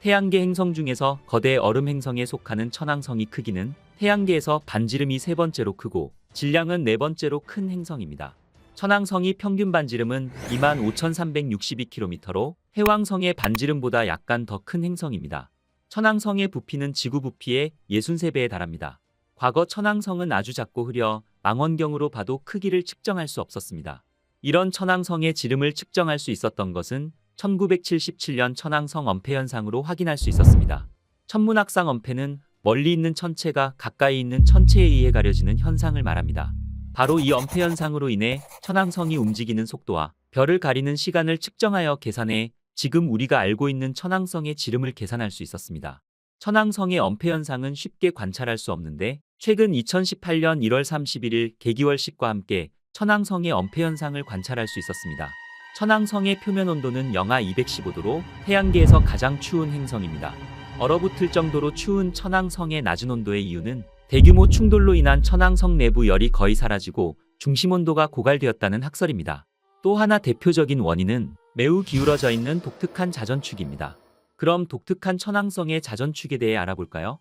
태양계 행성 중에서 거대 얼음 행성에 속하는 천왕성이 크기는 태양계에서 반지름이 3번째로 크고 질량은 4번째로 큰 행성입니다. 천왕성이 평균 반지름은 25,362km로 해왕성의 반지름보다 약간 더 큰 행성입니다. 천왕성의 부피는 지구 부피의 63배에 달합니다. 과거 천왕성은 아주 작고 흐려 망원경으로 봐도 크기를 측정할 수 없었습니다. 이런 천왕성의 지름을 측정할 수 있었던 것은 1977년 천왕성 엄폐 현상으로 확인할 수 있었습니다. 천문학상 엄폐는 멀리 있는 천체가 가까이 있는 천체에 의해 가려지는 현상을 말합니다. 바로 이 엄폐 현상으로 인해 천왕성이 움직이는 속도와 별을 가리는 시간을 측정하여 계산해 지금 우리가 알고 있는 천왕성의 지름을 계산할 수 있었습니다. 천왕성의 엄폐 현상은 쉽게 관찰할 수 없는데 최근 2018년 1월 31일 개기월식과 함께 천왕성의 엄폐 현상을 관찰할 수 있었습니다. 천왕성의 표면 온도는 영하 215도로 태양계에서 가장 추운 행성입니다. 얼어붙을 정도로 추운 천왕성의 낮은 온도의 이유는 대규모 충돌로 인한 천왕성 내부 열이 거의 사라지고 중심 온도가 고갈되었다는 학설입니다. 또 하나 대표적인 원인은 매우 기울어져 있는 독특한 자전축입니다. 그럼 독특한 천왕성의 자전축에 대해 알아볼까요?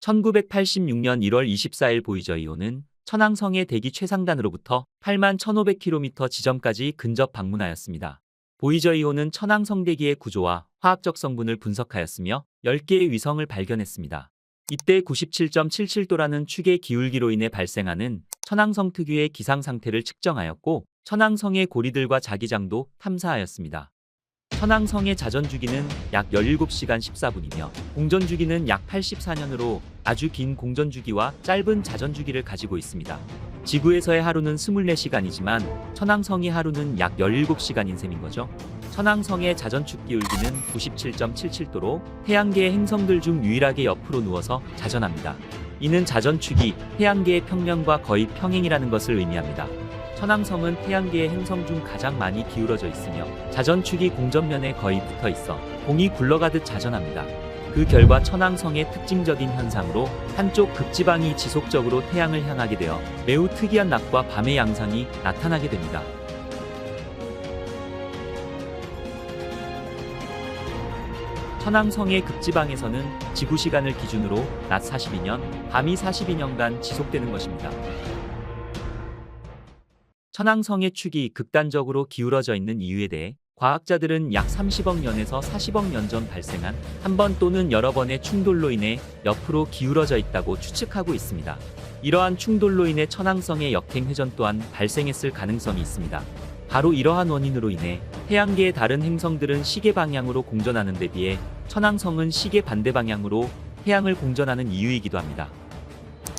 1986년 1월 24일 보이저 2호는 천왕성의 대기 최상단으로부터 81,500km 지점까지 근접 방문하였습니다. 보이저 2호는 천왕성 대기의 구조와 화학적 성분을 분석하였으며 10개의 위성을 발견했습니다. 이때 97.77도라는 축의 기울기로 인해 발생하는 천왕성 특유의 기상 상태를 측정하였고 천왕성의 고리들과 자기장도 탐사하였습니다. 천왕성의 자전주기는 약 17시간 14분이며 공전주기는 약 84년으로 아주 긴 공전주기와 짧은 자전주기를 가지고 있습니다. 지구에서의 하루는 24시간이지만 천왕성의 하루는 약 17시간인 셈인 거죠. 천왕성의 자전축 기울기는 97.77도로 태양계의 행성들 중 유일하게 옆으로 누워서 자전합니다. 이는 자전축이 태양계의 평면과 거의 평행이라는 것을 의미합니다. 천왕성은 태양계의 행성 중 가장 많이 기울어져 있으며 자전축이 공전면에 거의 붙어 있어 공이 굴러가듯 자전합니다. 그 결과 천왕성의 특징적인 현상으로 한쪽 극지방이 지속적으로 태양을 향하게 되어 매우 특이한 낮과 밤의 양상이 나타나게 됩니다. 천왕성의 극지방에서는 지구 시간을 기준으로 낮 42년, 밤이 42년간 지속되는 것입니다. 천왕성의 축이 극단적으로 기울어져 있는 이유에 대해 과학자들은 약 30억 년에서 40억 년 전 발생한 한 번 또는 여러 번의 충돌로 인해 옆으로 기울어져 있다고 추측하고 있습니다. 이러한 충돌로 인해 천왕성의 역행 회전 또한 발생했을 가능성이 있습니다. 바로 이러한 원인으로 인해 태양계의 다른 행성들은 시계 방향으로 공전하는 데 비해 천왕성은 시계 반대 방향으로 태양을 공전하는 이유이기도 합니다.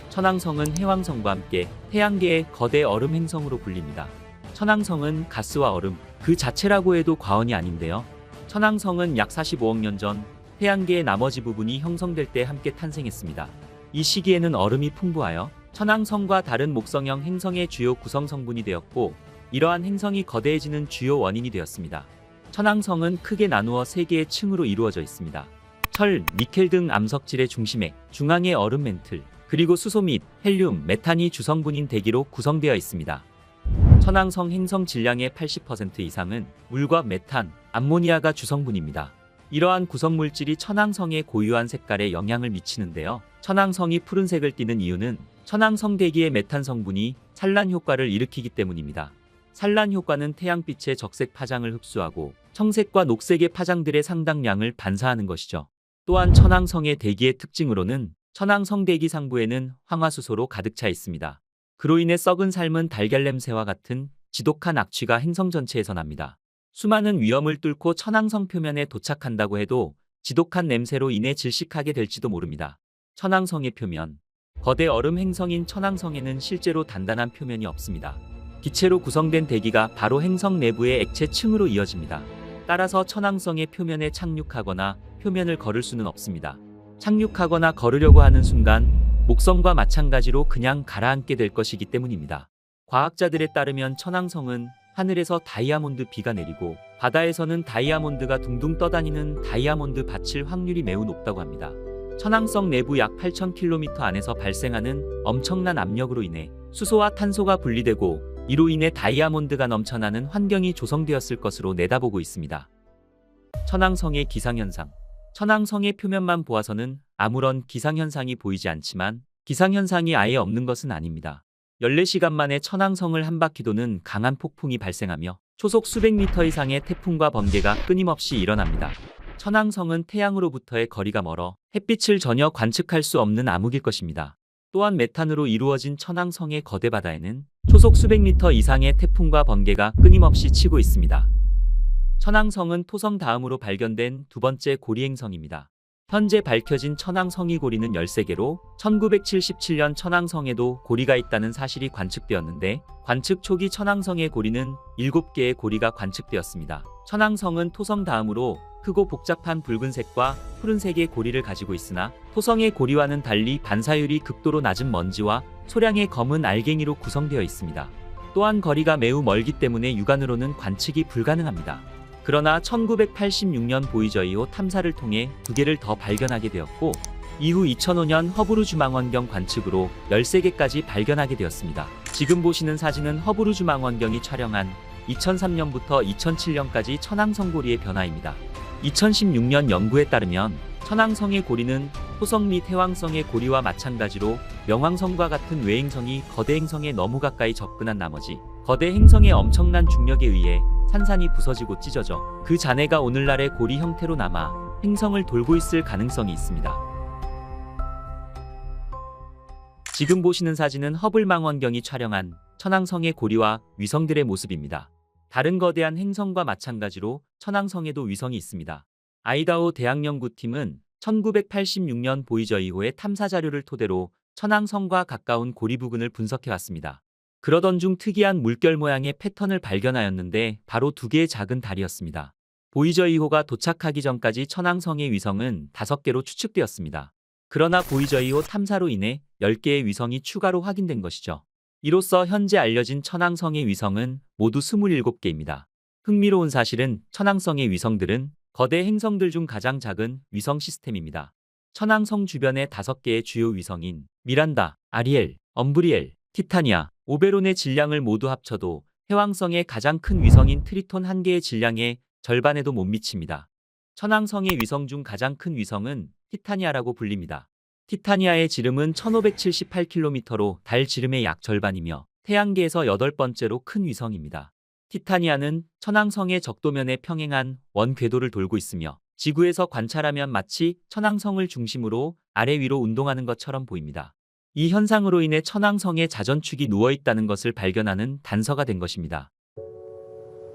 천왕성은 해왕성과 함께 태양계의 거대 얼음 행성으로 불립니다. 천왕성은 가스와 얼음 그 자체라고 해도 과언이 아닌데요. 천왕성은 약 45억 년 전 태양계의 나머지 부분이 형성될 때 함께 탄생했습니다. 이 시기에는 얼음이 풍부하여 천왕성과 다른 목성형 행성의 주요 구성 성분이 되었고, 이러한 행성이 거대해지는 주요 원인이 되었습니다. 천왕성은 크게 나누어 3개의 층으로 이루어져 있습니다. 철, 니켈 등 암석질의 중심에 중앙에 얼음 멘틀, 그리고 수소 및 헬륨, 메탄이 주성분인 대기로 구성되어 있습니다. 천왕성 행성 질량의 80% 이상은 물과 메탄, 암모니아가 주성분입니다. 이러한 구성물질이 천왕성의 고유한 색깔에 영향을 미치는데요. 천왕성이 푸른색을 띠는 이유는 천왕성 대기의 메탄 성분이 산란 효과를 일으키기 때문입니다. 산란 효과는 태양빛의 적색 파장을 흡수하고 청색과 녹색의 파장들의 상당량을 반사하는 것이죠. 또한 천왕성의 대기의 특징으로는 천왕성 대기 상부에는 황화수소로 가득 차 있습니다. 그로 인해 썩은 삶은 달걀 냄새와 같은 지독한 악취가 행성 전체에서 납니다. 수많은 위험을 뚫고 천왕성 표면에 도착한다고 해도 지독한 냄새로 인해 질식하게 될지도 모릅니다. 천왕성의 표면. 거대 얼음 행성인 천왕성에는 실제로 단단한 표면이 없습니다. 기체로 구성된 대기가 바로 행성 내부의 액체층으로 이어집니다. 따라서 천왕성의 표면에 착륙하거나 표면을 걸을 수는 없습니다. 착륙하거나 걸으려고 하는 순간 목성과 마찬가지로 그냥 가라앉게 될 것이기 때문입니다. 과학자들에 따르면 천왕성은 하늘에서 다이아몬드 비가 내리고 바다에서는 다이아몬드가 둥둥 떠다니는 다이아몬드 밭일 확률이 매우 높다고 합니다. 천왕성 내부 약 8,000km 안에서 발생하는 엄청난 압력으로 인해 수소와 탄소가 분리되고 이로 인해 다이아몬드가 넘쳐나는 환경이 조성되었을 것으로 내다보고 있습니다. 천왕성의 기상현상. 천왕성의 표면만 보아서는 아무런 기상현상이 보이지 않지만 기상현상이 아예 없는 것은 아닙니다. 14시간 만에 천왕성을 한 바퀴 도는 강한 폭풍이 발생하며 초속 수백 미터 이상의 태풍과 번개가 끊임없이 일어납니다. 천왕성은 태양으로부터의 거리가 멀어 햇빛을 전혀 관측할 수 없는 암흑일 것입니다. 또한 메탄으로 이루어진 천왕성의 거대 바다에는 초속 수백 미터 이상의 태풍과 번개가 끊임없이 치고 있습니다. 천왕성은 토성 다음으로 발견된 두 번째 고리 행성입니다. 현재 밝혀진 천왕성이 고리는 13개로 1977년 천왕성에도 고리가 있다는 사실이 관측되었는데, 관측 초기 천왕성의 고리는 7개의 고리가 관측되었습니다. 천왕성은 토성 다음으로 크고 복잡한 붉은색과 푸른색의 고리를 가지고 있으나 토성의 고리와는 달리 반사율이 극도로 낮은 먼지와 소량의 검은 알갱이로 구성되어 있습니다. 또한 거리가 매우 멀기 때문에 육안으로는 관측이 불가능합니다. 그러나 1986년 보이저 2호 탐사를 통해 2개를 더 발견하게 되었고, 이후 2005년 허브르 주망원경 관측으로 13개까지 발견하게 되었습니다. 지금 보시는 사진은 허브르 주망원경이 촬영한 2003년부터 2007년까지 천왕성 고리의 변화입니다. 2016년 연구에 따르면 천왕성의 고리는 토성 및 해왕성의 고리와 마찬가지로 명왕성과 같은 외행성이 거대 행성에 너무 가까이 접근한 나머지 거대 행성의 엄청난 중력에 의해 산산이 부서지고 찢어져 그 잔해가 오늘날의 고리 형태로 남아 행성을 돌고 있을 가능성이 있습니다. 지금 보시는 사진은 허블 망원경이 촬영한 천왕성의 고리와 위성들의 모습입니다. 다른 거대한 행성과 마찬가지로 천왕성에도 위성이 있습니다. 아이다호 대학연구팀은 1986년 보이저 2호의 탐사 자료를 토대로 천왕성과 가까운 고리 부근을 분석해왔습니다. 그러던 중 특이한 물결 모양의 패턴을 발견하였는데 바로 2개의 작은 달이었습니다. 보이저 2호가 도착하기 전까지 천왕성의 위성은 5개로 추측되었습니다. 그러나 보이저 2호 탐사로 인해 10개의 위성이 추가로 확인된 것이죠. 이로써 현재 알려진 천왕성의 위성은 모두 27개입니다. 흥미로운 사실은 천왕성의 위성들은 거대 행성들 중 가장 작은 위성 시스템입니다. 천왕성 주변의 5개의 주요 위성인 미란다, 아리엘, 엄브리엘, 티타니아, 오베론의 질량을 모두 합쳐도 해왕성의 가장 큰 위성인 트리톤 1개의 질량의 절반에도 못 미칩니다. 천왕성의 위성 중 가장 큰 위성은 티타니아라고 불립니다. 티타니아의 지름은 1578km로 달 지름의 약 절반이며 태양계에서 8번째로 큰 위성입니다. 티타니아는 천왕성의 적도면에 평행한 원 궤도를 돌고 있으며 지구에서 관찰하면 마치 천왕성을 중심으로 아래 위로 운동하는 것처럼 보입니다. 이 현상으로 인해 천왕성의 자전축이 누워있다는 것을 발견하는 단서가 된 것입니다.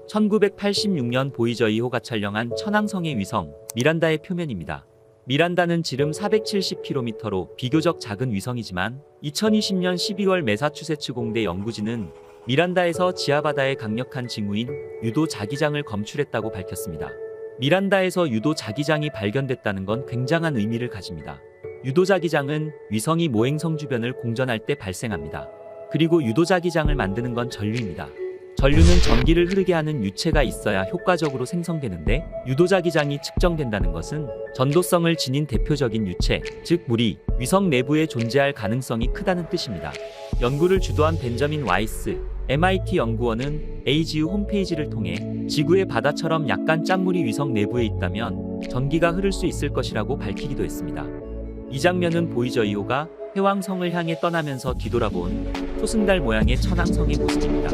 1986년 보이저 2호가 촬영한 천왕성의 위성 미란다의 표면입니다. 미란다는 지름 470km로 비교적 작은 위성이지만 2020년 12월 매사추세츠 공대 연구진은 미란다에서 지하바다의 강력한 징후인 유도 자기장을 검출했다고 밝혔습니다. 미란다에서 유도 자기장이 발견됐다는 건 굉장한 의미를 가집니다. 유도 자기장은 위성이 모행성 주변을 공전할 때 발생합니다. 그리고 유도 자기장을 만드는 건 전류입니다. 전류는 전기를 흐르게 하는 유체가 있어야 효과적으로 생성되는데 유도 자기장이 측정된다는 것은 전도성을 지닌 대표적인 유체, 즉 물이 위성 내부에 존재할 가능성이 크다는 뜻입니다. 연구를 주도한 벤저민 와이스 MIT 연구원은 AGU 홈페이지를 통해 지구의 바다처럼 약간 짠물이 위성 내부에 있다면 전기가 흐를 수 있을 것이라고 밝히기도 했습니다. 이 장면은 보이저 2호가 해왕성을 향해 떠나면서 뒤돌아본 토승달 모양의 천왕성의 모습입니다.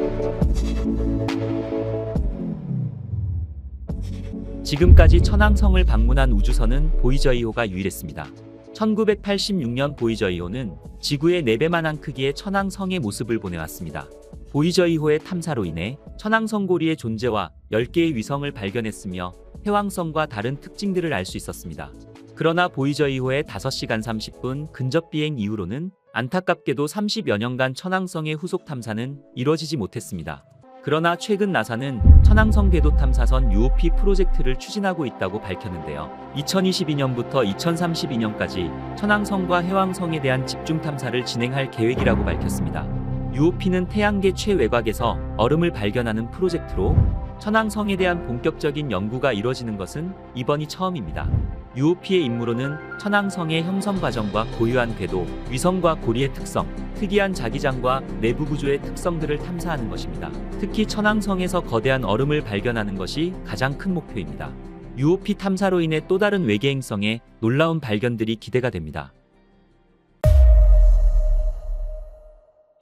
지금까지 천왕성을 방문한 우주선은 보이저 2호가 유일했습니다. 1986년 보이저 2호는 지구의 4배만한 크기의 천왕성의 모습을 보내왔습니다. 보이저 2호의 탐사로 인해 천왕성 고리의 존재와 10개의 위성을 발견했으며 해왕성과 다른 특징들을 알 수 있었습니다. 그러나 보이저 2호의 5시간 30분 근접 비행 이후로는 안타깝게도 30여 년간 천왕성의 후속 탐사는 이뤄지지 못했습니다. 그러나 최근 나사는 천왕성 궤도 탐사선 UOP 프로젝트를 추진하고 있다고 밝혔는데요. 2022년부터 2032년까지 천왕성과 해왕성에 대한 집중 탐사를 진행할 계획이라고 밝혔습니다. UOP는 태양계 최외곽에서 얼음을 발견하는 프로젝트로 천왕성에 대한 본격적인 연구가 이뤄지는 것은 이번이 처음입니다. UOP의 임무로는 천왕성의 형성 과정과 고유한 궤도, 위성과 고리의 특성, 특이한 자기장과 내부 구조의 특성들을 탐사하는 것입니다. 특히 천왕성에서 거대한 얼음을 발견하는 것이 가장 큰 목표입니다. UOP 탐사로 인해 또 다른 외계 행성의 놀라운 발견들이 기대가 됩니다.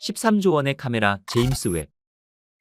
13조 원의 카메라 제임스 웹.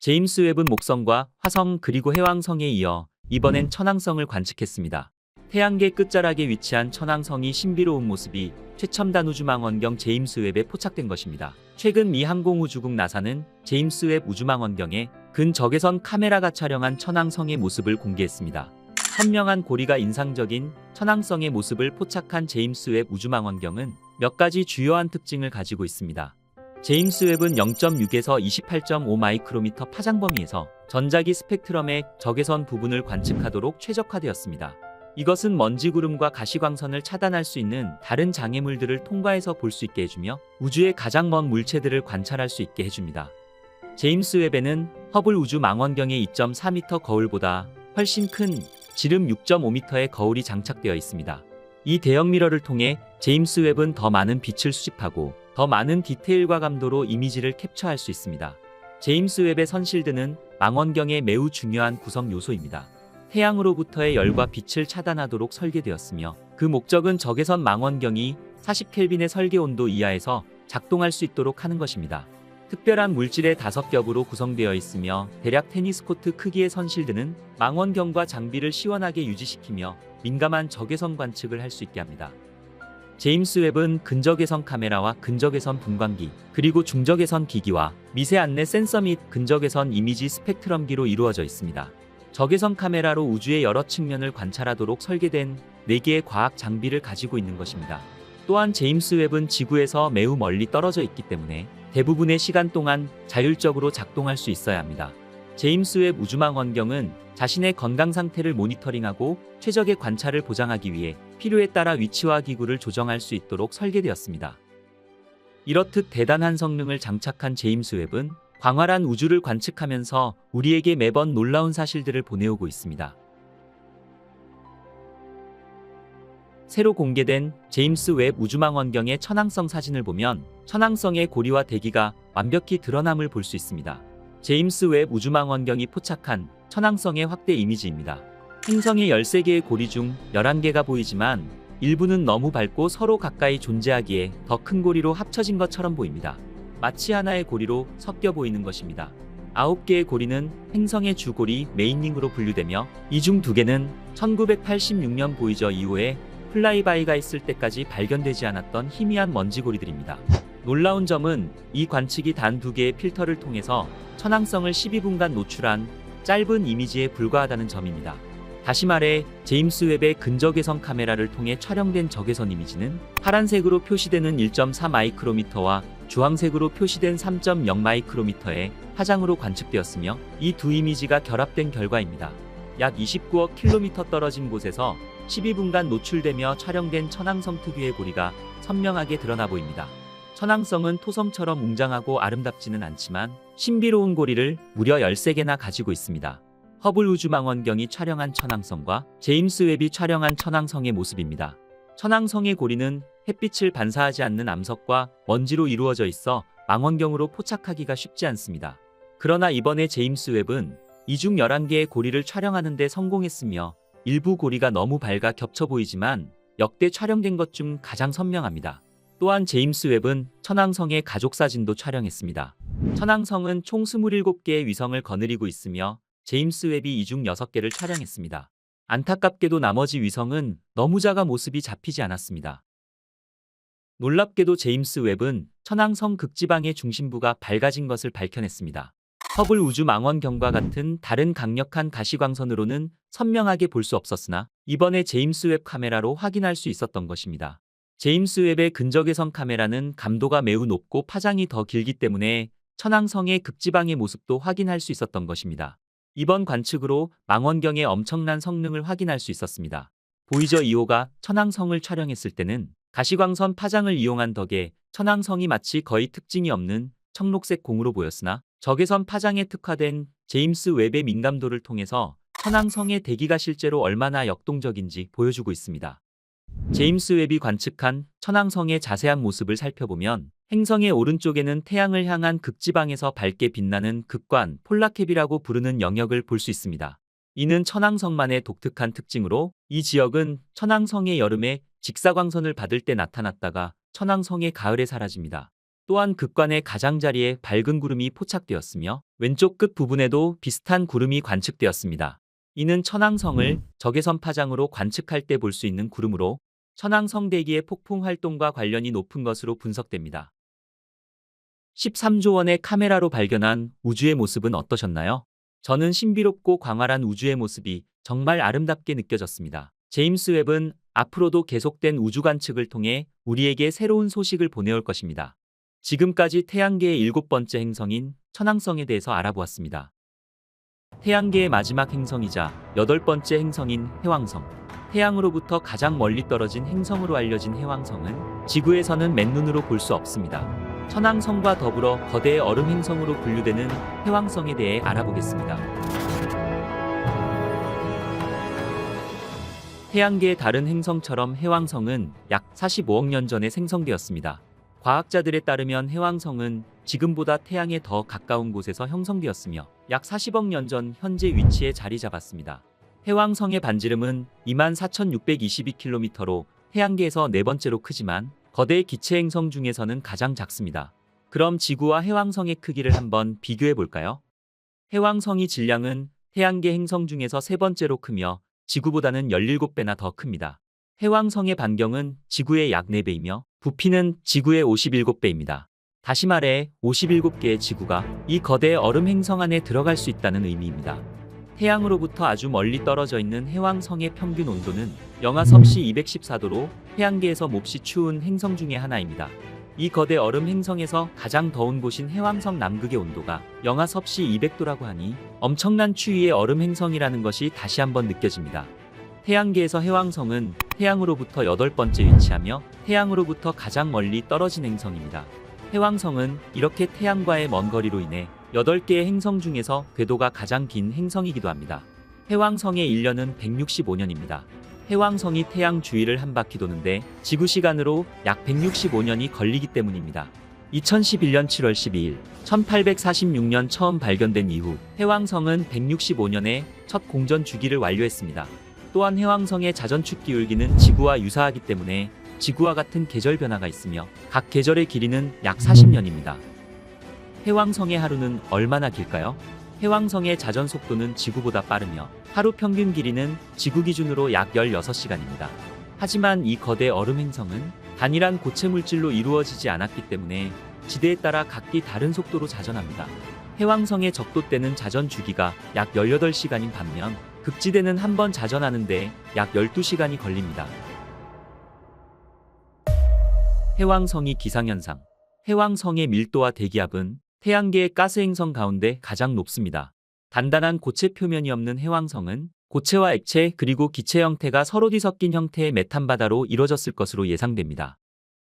제임스 웹은 목성과 화성 그리고 해왕성에 이어 이번엔 천왕성을 관측했습니다. 태양계 끝자락에 위치한 천왕성이 신비로운 모습이 최첨단 우주망원경 제임스 웹에 포착된 것입니다. 최근 미 항공우주국 나사는 제임스 웹 우주망원경에 근적외선 카메라가 촬영한 천왕성의 모습을 공개했습니다. 선명한 고리가 인상적인 천왕성의 모습을 포착한 제임스 웹 우주망원경은 몇 가지 주요한 특징을 가지고 있습니다. 제임스 웹은 0.6에서 28.5 마이크로미터 파장 범위에서 전자기 스펙트럼의 적외선 부분을 관측하도록 최적화되었습니다. 이것은 먼지구름과 가시광선을 차단할 수 있는 다른 장애물들을 통과해서 볼 수 있게 해주며 우주의 가장 먼 물체들을 관찰할 수 있게 해줍니다. 제임스 웹에는 허블 우주 망원경의 2.4m 거울보다 훨씬 큰 지름 6.5m의 거울이 장착되어 있습니다. 이 대형 미러를 통해 제임스 웹은 더 많은 빛을 수집하고 더 많은 디테일과 감도로 이미지를 캡처할 수 있습니다. 제임스 웹의 선실드는 망원경의 매우 중요한 구성 요소입니다. 태양으로부터의 열과 빛을 차단하도록 설계되었으며 그 목적은 적외선 망원경이 40켈빈의 설계 온도 이하에서 작동할 수 있도록 하는 것입니다. 특별한 물질의 5겹으로 구성되어 있으며 대략 테니스 코트 크기의 선실드는 망원경과 장비를 시원하게 유지시키며 민감한 적외선 관측을 할 수 있게 합니다. 제임스 웹은 근적외선 카메라와 근적외선 분광기, 그리고 중적외선 기기와 미세 안내 센서 및 근적외선 이미지 스펙트럼기로 이루어져 있습니다. 적외선 카메라로 우주의 여러 측면을 관찰하도록 설계된 4개의 과학 장비를 가지고 있는 것입니다. 또한 제임스 웹은 지구에서 매우 멀리 떨어져 있기 때문에 대부분의 시간 동안 자율적으로 작동할 수 있어야 합니다. 제임스 웹 우주망원경은 자신의 건강 상태를 모니터링하고 최적의 관찰을 보장하기 위해 필요에 따라 위치와 기구를 조정할 수 있도록 설계되었습니다. 이렇듯 대단한 성능을 장착한 제임스 웹은 광활한 우주를 관측하면서 우리에게 매번 놀라운 사실들을 보내오고 있습니다. 새로 공개된 제임스 웹 우주망원경의 천왕성 사진을 보면 천왕성의 고리와 대기가 완벽히 드러남을 볼 수 있습니다. 제임스 웹 우주망원경이 포착한 천왕성의 확대 이미지입니다. 행성의 13개의 고리 중 11개가 보이지만 일부는 너무 밝고 서로 가까이 존재하기에 더 큰 고리로 합쳐진 것처럼 보입니다. 마치 하나의 고리로 섞여 보이는 것입니다. 9개의 고리는 행성의 주고리 메인링으로 분류되며 이 중 2개는 1986년 보이저 이후에 플라이바이가 있을 때까지 발견되지 않았던 희미한 먼지고리들입니다. 놀라운 점은 이 관측이 단 2개의 필터를 통해서 천왕성을 12분간 노출한 짧은 이미지에 불과하다는 점입니다. 다시 말해 제임스 웹의 근적외선 카메라를 통해 촬영된 적외선 이미지는 파란색으로 표시되는 1.4 마이크로미터와 주황색으로 표시된 3.0 마이크로미터의 파장으로 관측되었으며 이 두 이미지가 결합된 결과입니다. 약 29억 킬로미터 떨어진 곳에서 12분간 노출되며 촬영된 천왕성 특유의 고리가 선명하게 드러나 보입니다. 천왕성은 토성처럼 웅장하고 아름답지는 않지만 신비로운 고리를 무려 13개나 가지고 있습니다. 허블 우주망원경이 촬영한 천왕성과 제임스 웹이 촬영한 천왕성의 모습입니다. 천왕성의 고리는 햇빛을 반사하지 않는 암석과 먼지로 이루어져 있어 망원경으로 포착하기가 쉽지 않습니다. 그러나 이번에 제임스 웹은 이 중 11개의 고리를 촬영하는 데 성공했으며 일부 고리가 너무 밝아 겹쳐 보이지만 역대 촬영된 것 중 가장 선명합니다. 또한 제임스 웹은 천왕성의 가족사진도 촬영했습니다. 천왕성은 총 27개의 위성을 거느리고 있으며 제임스 웹이 이 중 6개를 촬영했습니다. 안타깝게도 나머지 위성은 너무 작아 모습이 잡히지 않았습니다. 놀랍게도 제임스 웹은 천왕성 극지방의 중심부가 밝아진 것을 밝혀냈습니다. 허블 우주망원경과 같은 다른 강력한 가시광선으로는 선명하게 볼 수 없었으나 이번에 제임스 웹 카메라로 확인할 수 있었던 것입니다. 제임스 웹의 근적외선 카메라는 감도가 매우 높고 파장이 더 길기 때문에 천왕성의 극지방의 모습도 확인할 수 있었던 것입니다. 이번 관측으로 망원경의 엄청난 성능을 확인할 수 있었습니다. 보이저 2호가 천왕성을 촬영했을 때는 가시광선 파장을 이용한 덕에 천왕성이 마치 거의 특징이 없는 청록색 공으로 보였으나 적외선 파장에 특화된 제임스 웹의 민감도를 통해서 천왕성의 대기가 실제로 얼마나 역동적인지 보여주고 있습니다. 제임스 웹이 관측한 천왕성의 자세한 모습을 살펴보면 행성의 오른쪽에는 태양을 향한 극지방에서 밝게 빛나는 극관, 폴라캡이라고 부르는 영역을 볼 수 있습니다. 이는 천왕성만의 독특한 특징으로 이 지역은 천왕성의 여름에 직사광선을 받을 때 나타났다가 천왕성의 가을에 사라집니다. 또한 극관의 가장자리에 밝은 구름이 포착되었으며 왼쪽 끝 부분에도 비슷한 구름이 관측되었습니다. 이는 천왕성을 적외선 파장으로 관측할 때 볼 수 있는 구름으로 천왕성 대기의 폭풍 활동과 관련이 높은 것으로 분석됩니다. 13조 원의 카메라로 발견한 우주의 모습은 어떠셨나요? 저는 신비롭고 광활한 우주의 모습이 정말 아름답게 느껴졌습니다. 제임스 웹은 앞으로도 계속된 우주 관측을 통해 우리에게 새로운 소식을 보내올 것입니다. 지금까지 태양계의 7번째 행성인 천왕성에 대해서 알아보았습니다. 태양계의 마지막 행성이자 8번째 행성인 해왕성. 태양으로부터 가장 멀리 떨어진 행성으로 알려진 해왕성은 지구에서는 맨눈으로 볼 수 없습니다. 천왕성과 더불어 거대의 얼음 행성으로 분류되는 해왕성에 대해 알아보겠습니다. 태양계의 다른 행성처럼 해왕성은 약 45억 년 전에 생성되었습니다. 과학자들에 따르면 해왕성은 지금보다 태양에 더 가까운 곳에서 형성되었으며 약 40억 년 전 현재 위치에 자리 잡았습니다. 해왕성의 반지름은 24,622km로 태양계에서 네 번째로 크지만 거대 기체 행성 중에서는 가장 작습니다. 그럼 지구와 해왕성의 크기를 한번 비교해 볼까요? 해왕성의 질량은 태양계 행성 중에서 세 번째로 크며 지구보다는 17배나 더 큽니다. 해왕성의 반경은 지구의 약 4배이며 부피는 지구의 57배입니다. 다시 말해 57개의 지구가 이 거대 얼음 행성 안에 들어갈 수 있다는 의미입니다. 태양으로부터 아주 멀리 떨어져 있는 해왕성의 평균 온도는 영하 섭씨 214도로 태양계에서 몹시 추운 행성 중의 하나입니다. 이 거대 얼음 행성에서 가장 더운 곳인 해왕성 남극의 온도가 영하 섭씨 200도라고 하니 엄청난 추위의 얼음 행성이라는 것이 다시 한번 느껴집니다. 태양계에서 해왕성은 태양으로부터 8번째 위치하며 태양으로부터 가장 멀리 떨어진 행성입니다. 해왕성은 이렇게 태양과의 먼 거리로 인해 8개의 행성 중에서 궤도가 가장 긴 행성이기도 합니다. 해왕성의 1년은 165년입니다. 해왕성이 태양 주위를 한 바퀴 도는데 지구 시간으로 약 165년이 걸리기 때문입니다. 2011년 7월 12일, 1846년 처음 발견된 이후 해왕성은 165년에 첫 공전 주기를 완료했습니다. 또한 해왕성의 자전축 기울기는 지구와 유사하기 때문에 지구와 같은 계절 변화가 있으며 각 계절의 길이는 약 40년입니다. 해왕성의 하루는 얼마나 길까요? 해왕성의 자전 속도는 지구보다 빠르며 하루 평균 길이는 지구 기준으로 약 16시간입니다. 하지만 이 거대 얼음 행성은 단일한 고체 물질로 이루어지지 않았기 때문에 지대에 따라 각기 다른 속도로 자전합니다. 해왕성의 적도 때는 자전 주기가 약 18시간인 반면 극지대는 한 번 자전하는데 약 12시간이 걸립니다. 해왕성이 기상현상. 해왕성의 밀도와 대기압은 태양계의 가스 행성 가운데 가장 높습니다. 단단한 고체 표면이 없는 해왕성은 고체와 액체 그리고 기체 형태가 서로 뒤섞인 형태의 메탄 바다로 이루어졌을 것으로 예상됩니다.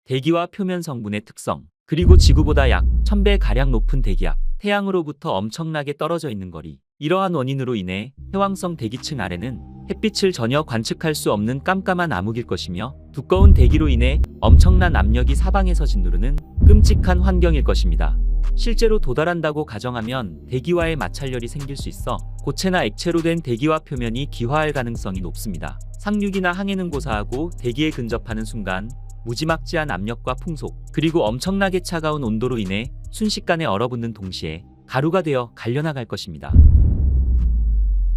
대기와 표면 성분의 특성, 그리고 지구보다 약 1000배가량 높은 대기압, 태양으로부터 엄청나게 떨어져 있는 거리, 이러한 원인으로 인해 해왕성 대기층 아래는 햇빛을 전혀 관측할 수 없는 깜깜한 암흑일 것이며 두꺼운 대기로 인해 엄청난 압력이 사방에서 짓누르는 끔찍한 환경일 것입니다. 실제로 도달한다고 가정하면 대기와의 마찰열이 생길 수 있어 고체나 액체로 된 대기와 표면이 기화할 가능성이 높습니다. 상륙이나 항해는 고사하고 대기에 근접하는 순간 무지막지한 압력과 풍속, 그리고 엄청나게 차가운 온도로 인해 순식간에 얼어붙는 동시에 가루가 되어 갈려나갈 것입니다.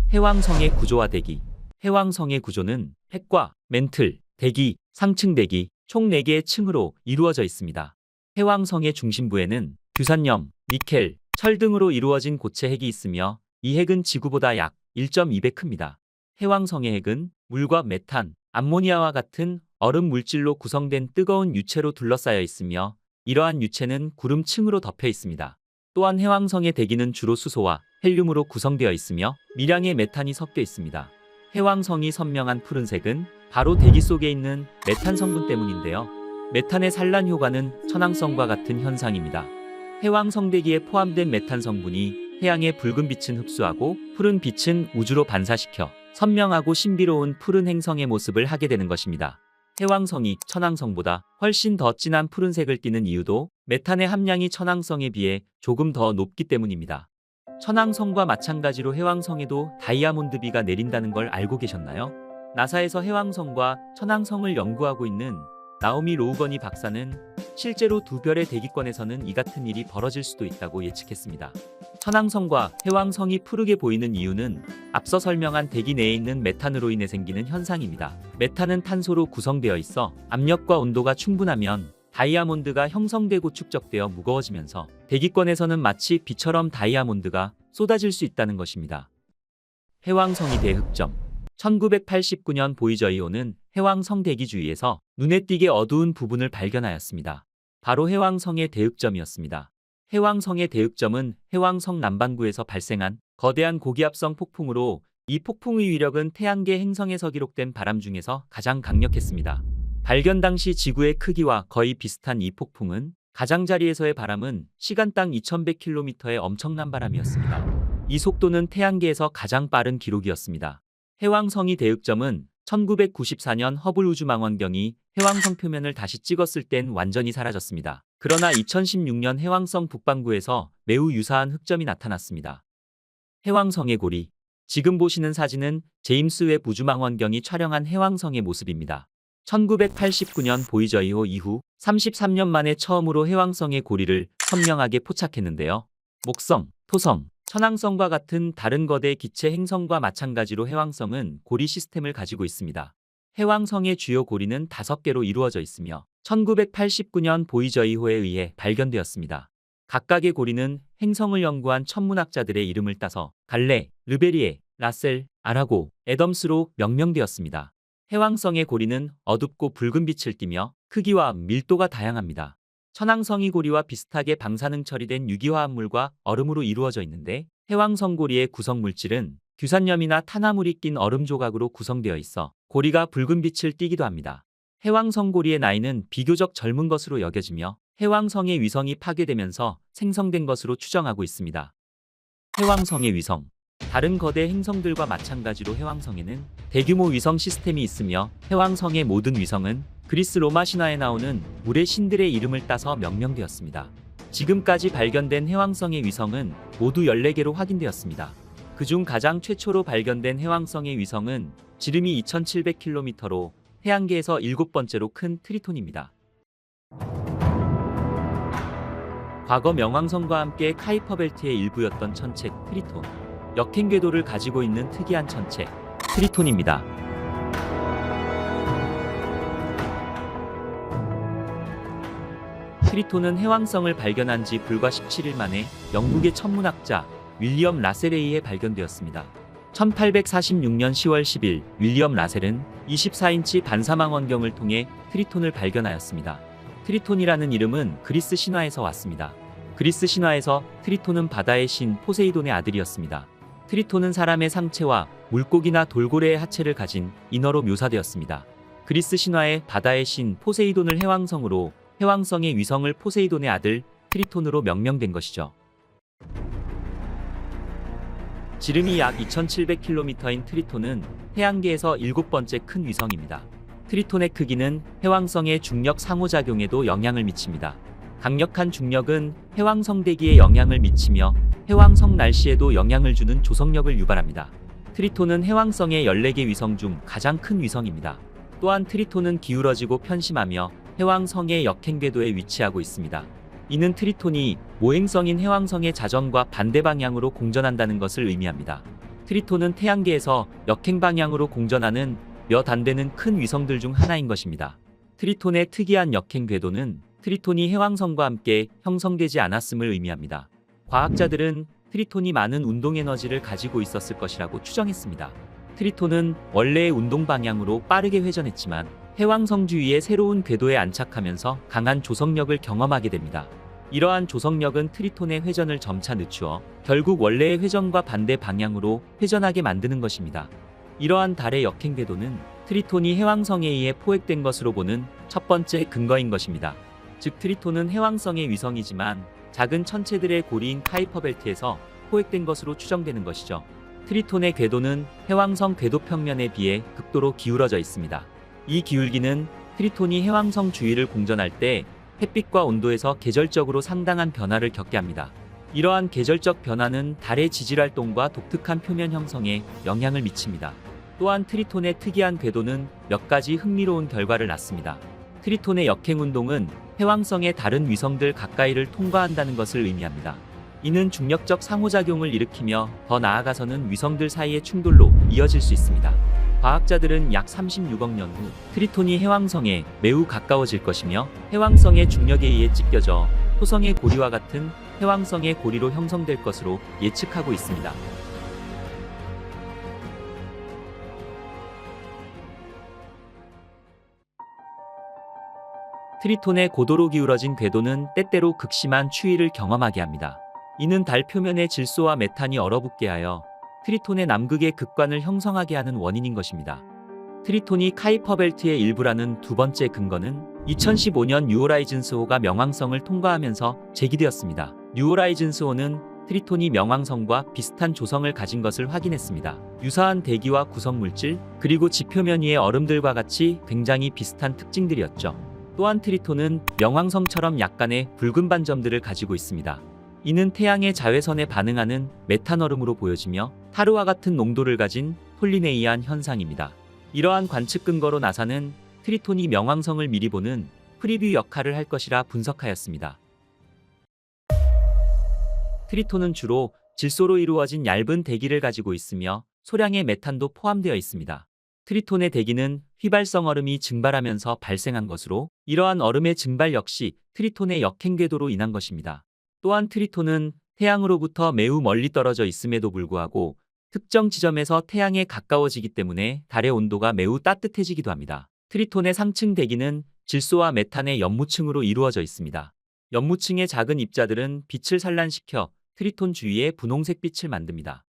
해왕성의 구조와 대기. 해왕성의 구조는 핵과 멘틀, 대기, 상층대기 총 4개의 층으로 이루어져 있습니다. 해왕성의 중심부에는 규산염, 니켈, 철 등으로 이루어진 고체 핵이 있으며 이 핵은 지구보다 약 1.2배 큽니다. 해왕성의 핵은 물과 메탄, 암모니아와 같은 얼음 물질로 구성된 뜨거운 유체로 둘러싸여 있으며 이러한 유체는 구름층으로 덮여 있습니다. 또한 해왕성의 대기는 주로 수소와 헬륨으로 구성되어 있으며 미량의 메탄이 섞여 있습니다. 해왕성이 선명한 푸른색은 바로 대기 속에 있는 메탄 성분 때문인데요. 메탄의 산란 효과는 천왕성과 같은 현상입니다. 해왕성 대기에 포함된 메탄 성분이 태양의 붉은 빛은 흡수하고 푸른 빛은 우주로 반사시켜 선명하고 신비로운 푸른 행성의 모습을 하게 되는 것입니다. 해왕성이 천왕성보다 훨씬 더 진한 푸른색을 띠는 이유도 메탄의 함량이 천왕성에 비해 조금 더 높기 때문입니다. 천왕성과 마찬가지로 해왕성에도 다이아몬드비가 내린다는 걸 알고 계셨나요? 나사에서 해왕성과 천왕성을 연구하고 있는 나오미 로우거니 박사는 실제로 두 별의 대기권에서는 이 같은 일이 벌어질 수도 있다고 예측했습니다. 천왕성과 해왕성이 푸르게 보이는 이유는 앞서 설명한 대기 내에 있는 메탄으로 인해 생기는 현상입니다. 메탄은 탄소로 구성되어 있어 압력과 온도가 충분하면 다이아몬드가 형성되고 축적되어 무거워지면서 대기권에서는 마치 비처럼 다이아몬드가 쏟아질 수 있다는 것입니다. 해왕성이 대흑점. 1989년 보이저 2호는 해왕성 대기 주위에서 눈에 띄게 어두운 부분을 발견하였습니다. 바로 해왕성의 대흑점이었습니다. 해왕성의 대흑점은 해왕성 남반구에서 발생한 거대한 고기압성 폭풍으로 이 폭풍의 위력은 태양계 행성에서 기록된 바람 중에서 가장 강력했습니다. 발견 당시 지구의 크기와 거의 비슷한 이 폭풍은 가장자리에서의 바람은 시간당 2100km의 엄청난 바람이었습니다. 이 속도는 태양계에서 가장 빠른 기록이었습니다. 해왕성이 대흑점은 1994년 허블 우주망원경이 해왕성 표면을 다시 찍었을 땐 완전히 사라졌습니다. 그러나 2016년 해왕성 북반구에서 매우 유사한 흑점이 나타났습니다. 해왕성의 고리. 지금 보시는 사진은 제임스 웹 우주망원경이 촬영한 해왕성의 모습입니다. 1989년 보이저 2호 이후 33년 만에 처음으로 해왕성의 고리를 선명하게 포착했는데요. 목성, 토성, 천왕성과 같은 다른 거대 기체 행성과 마찬가지로 해왕성은 고리 시스템을 가지고 있습니다. 해왕성의 주요 고리는 5개로 이루어져 있으며 1989년 보이저 2호에 의해 발견되었습니다. 각각의 고리는 행성을 연구한 천문학자들의 이름을 따서 갈레, 르베리에, 라셀, 아라고, 애덤스로 명명되었습니다. 해왕성의 고리는 어둡고 붉은 빛을 띠며 크기와 밀도가 다양합니다. 천왕성이 고리와 비슷하게 방사능 처리된 유기화합물과 얼음으로 이루어져 있는데 해왕성 고리의 구성 물질은 규산염이나 탄화물이 낀 얼음 조각으로 구성되어 있어 고리가 붉은 빛을 띠기도 합니다. 해왕성 고리의 나이는 비교적 젊은 것으로 여겨지며 해왕성의 위성이 파괴되면서 생성된 것으로 추정하고 있습니다. 해왕성의 위성. 다른 거대 행성들과 마찬가지로 해왕성에는 대규모 위성 시스템이 있으며 해왕성의 모든 위성은 그리스 로마 신화에 나오는 물의 신들의 이름을 따서 명명되었습니다. 지금까지 발견된 해왕성의 위성은 모두 14개로 확인되었습니다. 그중 가장 최초로 발견된 해왕성의 위성은 지름이 2700km로 태양계에서 7번째로 큰 트리톤입니다. 과거 명왕성과 함께 카이퍼 벨트의 일부였던 천체 트리톤. 역행 궤도를 가지고 있는 특이한 천체 트리톤입니다. 트리톤은 해왕성을 발견한 지 불과 17일 만에 영국의 천문학자 윌리엄 라셀에 의해 발견되었습니다. 1846년 10월 10일 윌리엄 라셀은 24인치 반사망 원경을 통해 트리톤을 발견하였습니다. 트리톤이라는 이름은 그리스 신화에서 왔습니다. 그리스 신화에서 트리톤은 바다의 신 포세이돈의 아들이었습니다. 트리톤은 사람의 상체와 물고기나 돌고래의 하체를 가진 인어로 묘사되었습니다. 그리스 신화의 바다의 신 포세이돈을 해왕성으로, 해왕성의 위성을 포세이돈의 아들 트리톤으로 명명된 것이죠. 지름이 약 2700km인 트리톤은 태양계에서 7번째 큰 위성입니다. 트리톤의 크기는 해왕성의 중력 상호작용에도 영향을 미칩니다. 강력한 중력은 해왕성 대기에 영향을 미치며 해왕성 날씨에도 영향을 주는 조성력을 유발합니다. 트리톤은 해왕성의 14개 위성 중 가장 큰 위성입니다. 또한 트리톤은 기울어지고 편심하며 해왕성의 역행 궤도에 위치하고 있습니다. 이는 트리톤이 모행성인 해왕성의 자전과 반대 방향으로 공전한다는 것을 의미합니다. 트리톤은 태양계에서 역행 방향으로 공전하는 몇 안 되는 큰 위성들 중 하나인 것입니다. 트리톤의 특이한 역행 궤도는 트리톤이 해왕성과 함께 형성되지 않았음을 의미합니다. 과학자들은 트리톤이 많은 운동 에너지를 가지고 있었을 것이라고 추정했습니다. 트리톤은 원래의 운동 방향으로 빠르게 회전했지만 해왕성 주위의 새로운 궤도에 안착하면서 강한 조성력을 경험하게 됩니다. 이러한 조성력은 트리톤의 회전을 점차 늦추어 결국 원래의 회전과 반대 방향으로 회전하게 만드는 것입니다. 이러한 달의 역행 궤도는 트리톤이 해왕성에 의해 포획된 것으로 보는 첫 번째 근거인 것입니다. 즉 트리톤은 해왕성의 위성이지만 작은 천체들의 고리인 카이퍼 벨트에서 포획된 것으로 추정되는 것이죠. 트리톤의 궤도는 해왕성 궤도 평면에 비해 극도로 기울어져 있습니다. 이 기울기는 트리톤이 해왕성 주위를 공전할 때 햇빛과 온도에서 계절적으로 상당한 변화를 겪게 합니다. 이러한 계절적 변화는 달의 지질 활동과 독특한 표면 형성에 영향을 미칩니다. 또한 트리톤의 특이한 궤도는 몇 가지 흥미로운 결과를 낳습니다. 트리톤의 역행 운동은 해왕성의 다른 위성들 가까이를 통과한다는 것을 의미합니다. 이는 중력적 상호작용을 일으키며 더 나아가서는 위성들 사이의 충돌로 이어질 수 있습니다. 과학자들은 약 36억 년 후 트리톤이 해왕성에 매우 가까워질 것이며 해왕성의 중력에 의해 찢겨져 토성의 고리와 같은 해왕성의 고리로 형성될 것으로 예측하고 있습니다. 트리톤의 고도로 기울어진 궤도는 때때로 극심한 추위를 경험하게 합니다. 이는 달 표면의 질소와 메탄이 얼어붙게 하여 트리톤의 남극의 극관을 형성하게 하는 원인인 것입니다. 트리톤이 카이퍼 벨트의 일부라는 두 번째 근거는 2015년 뉴호라이즌스호가 명왕성을 통과하면서 제기되었습니다. 뉴호라이즌스호는 트리톤이 명왕성과 비슷한 조성을 가진 것을 확인했습니다. 유사한 대기와 구성물질, 그리고 지표면 위의 얼음들과 같이 굉장히 비슷한 특징들이었죠. 또한 트리톤은 명왕성처럼 약간의 붉은 반점들을 가지고 있습니다. 이는 태양의 자외선에 반응하는 메탄얼음으로 보여지며 타르와 같은 농도를 가진 톨린에 의한 현상입니다. 이러한 관측 근거로 나사는 트리톤이 명왕성을 미리 보는 프리뷰 역할을 할 것이라 분석하였습니다. 트리톤은 주로 질소로 이루어진 얇은 대기를 가지고 있으며 소량의 메탄도 포함되어 있습니다. 트리톤의 대기는 휘발성 얼음이 증발하면서 발생한 것으로 이러한 얼음의 증발 역시 트리톤의 역행 궤도로 인한 것입니다. 또한 트리톤은 태양으로부터 매우 멀리 떨어져 있음에도 불구하고 특정 지점에서 태양에 가까워지기 때문에 달의 온도가 매우 따뜻해지기도 합니다. 트리톤의 상층 대기는 질소와 메탄의 연무층으로 이루어져 있습니다. 연무층의 작은 입자들은 빛을 산란시켜 트리톤 주위에 분홍색 빛을 만듭니다.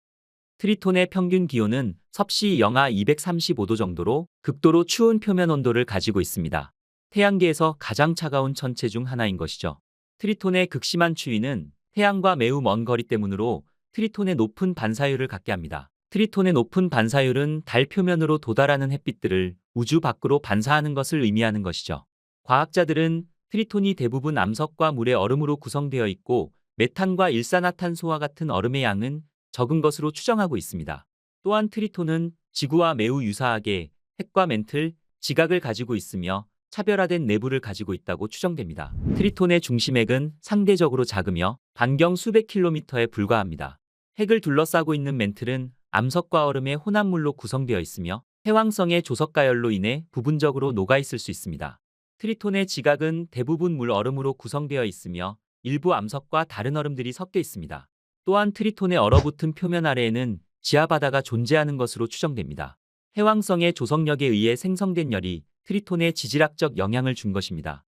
트리톤의 평균 기온은 섭씨 영하 235도 정도로 극도로 추운 표면 온도를 가지고 있습니다. 태양계에서 가장 차가운 천체 중 하나인 것이죠. 트리톤의 극심한 추위는 태양과 매우 먼 거리 때문으로 트리톤의 높은 반사율을 갖게 합니다. 트리톤의 높은 반사율은 달 표면으로 도달하는 햇빛들을 우주 밖으로 반사하는 것을 의미하는 것이죠. 과학자들은 트리톤이 대부분 암석과 물의 얼음으로 구성되어 있고 메탄과 일산화탄소와 같은 얼음의 양은 적은 것으로 추정하고 있습니다. 또한 트리톤은 지구와 매우 유사하게 핵과 멘틀, 지각을 가지고 있으며 차별화된 내부를 가지고 있다고 추정됩니다. 트리톤의 중심핵은 상대적으로 작으며 반경 수백 킬로미터에 불과합니다. 핵을 둘러싸고 있는 멘틀은 암석과 얼음의 혼합물로 구성되어 있으며 해왕성의 조석가열로 인해 부분적으로 녹아있을 수 있습니다. 트리톤의 지각은 대부분 물 얼음으로 구성되어 있으며 일부 암석과 다른 얼음들이 섞여 있습니다. 또한 트리톤의 얼어붙은 표면 아래에는 지하바다가 존재하는 것으로 추정됩니다. 해왕성의 조석력에 의해 생성된 열이 트리톤에 지질학적 영향을 준 것입니다.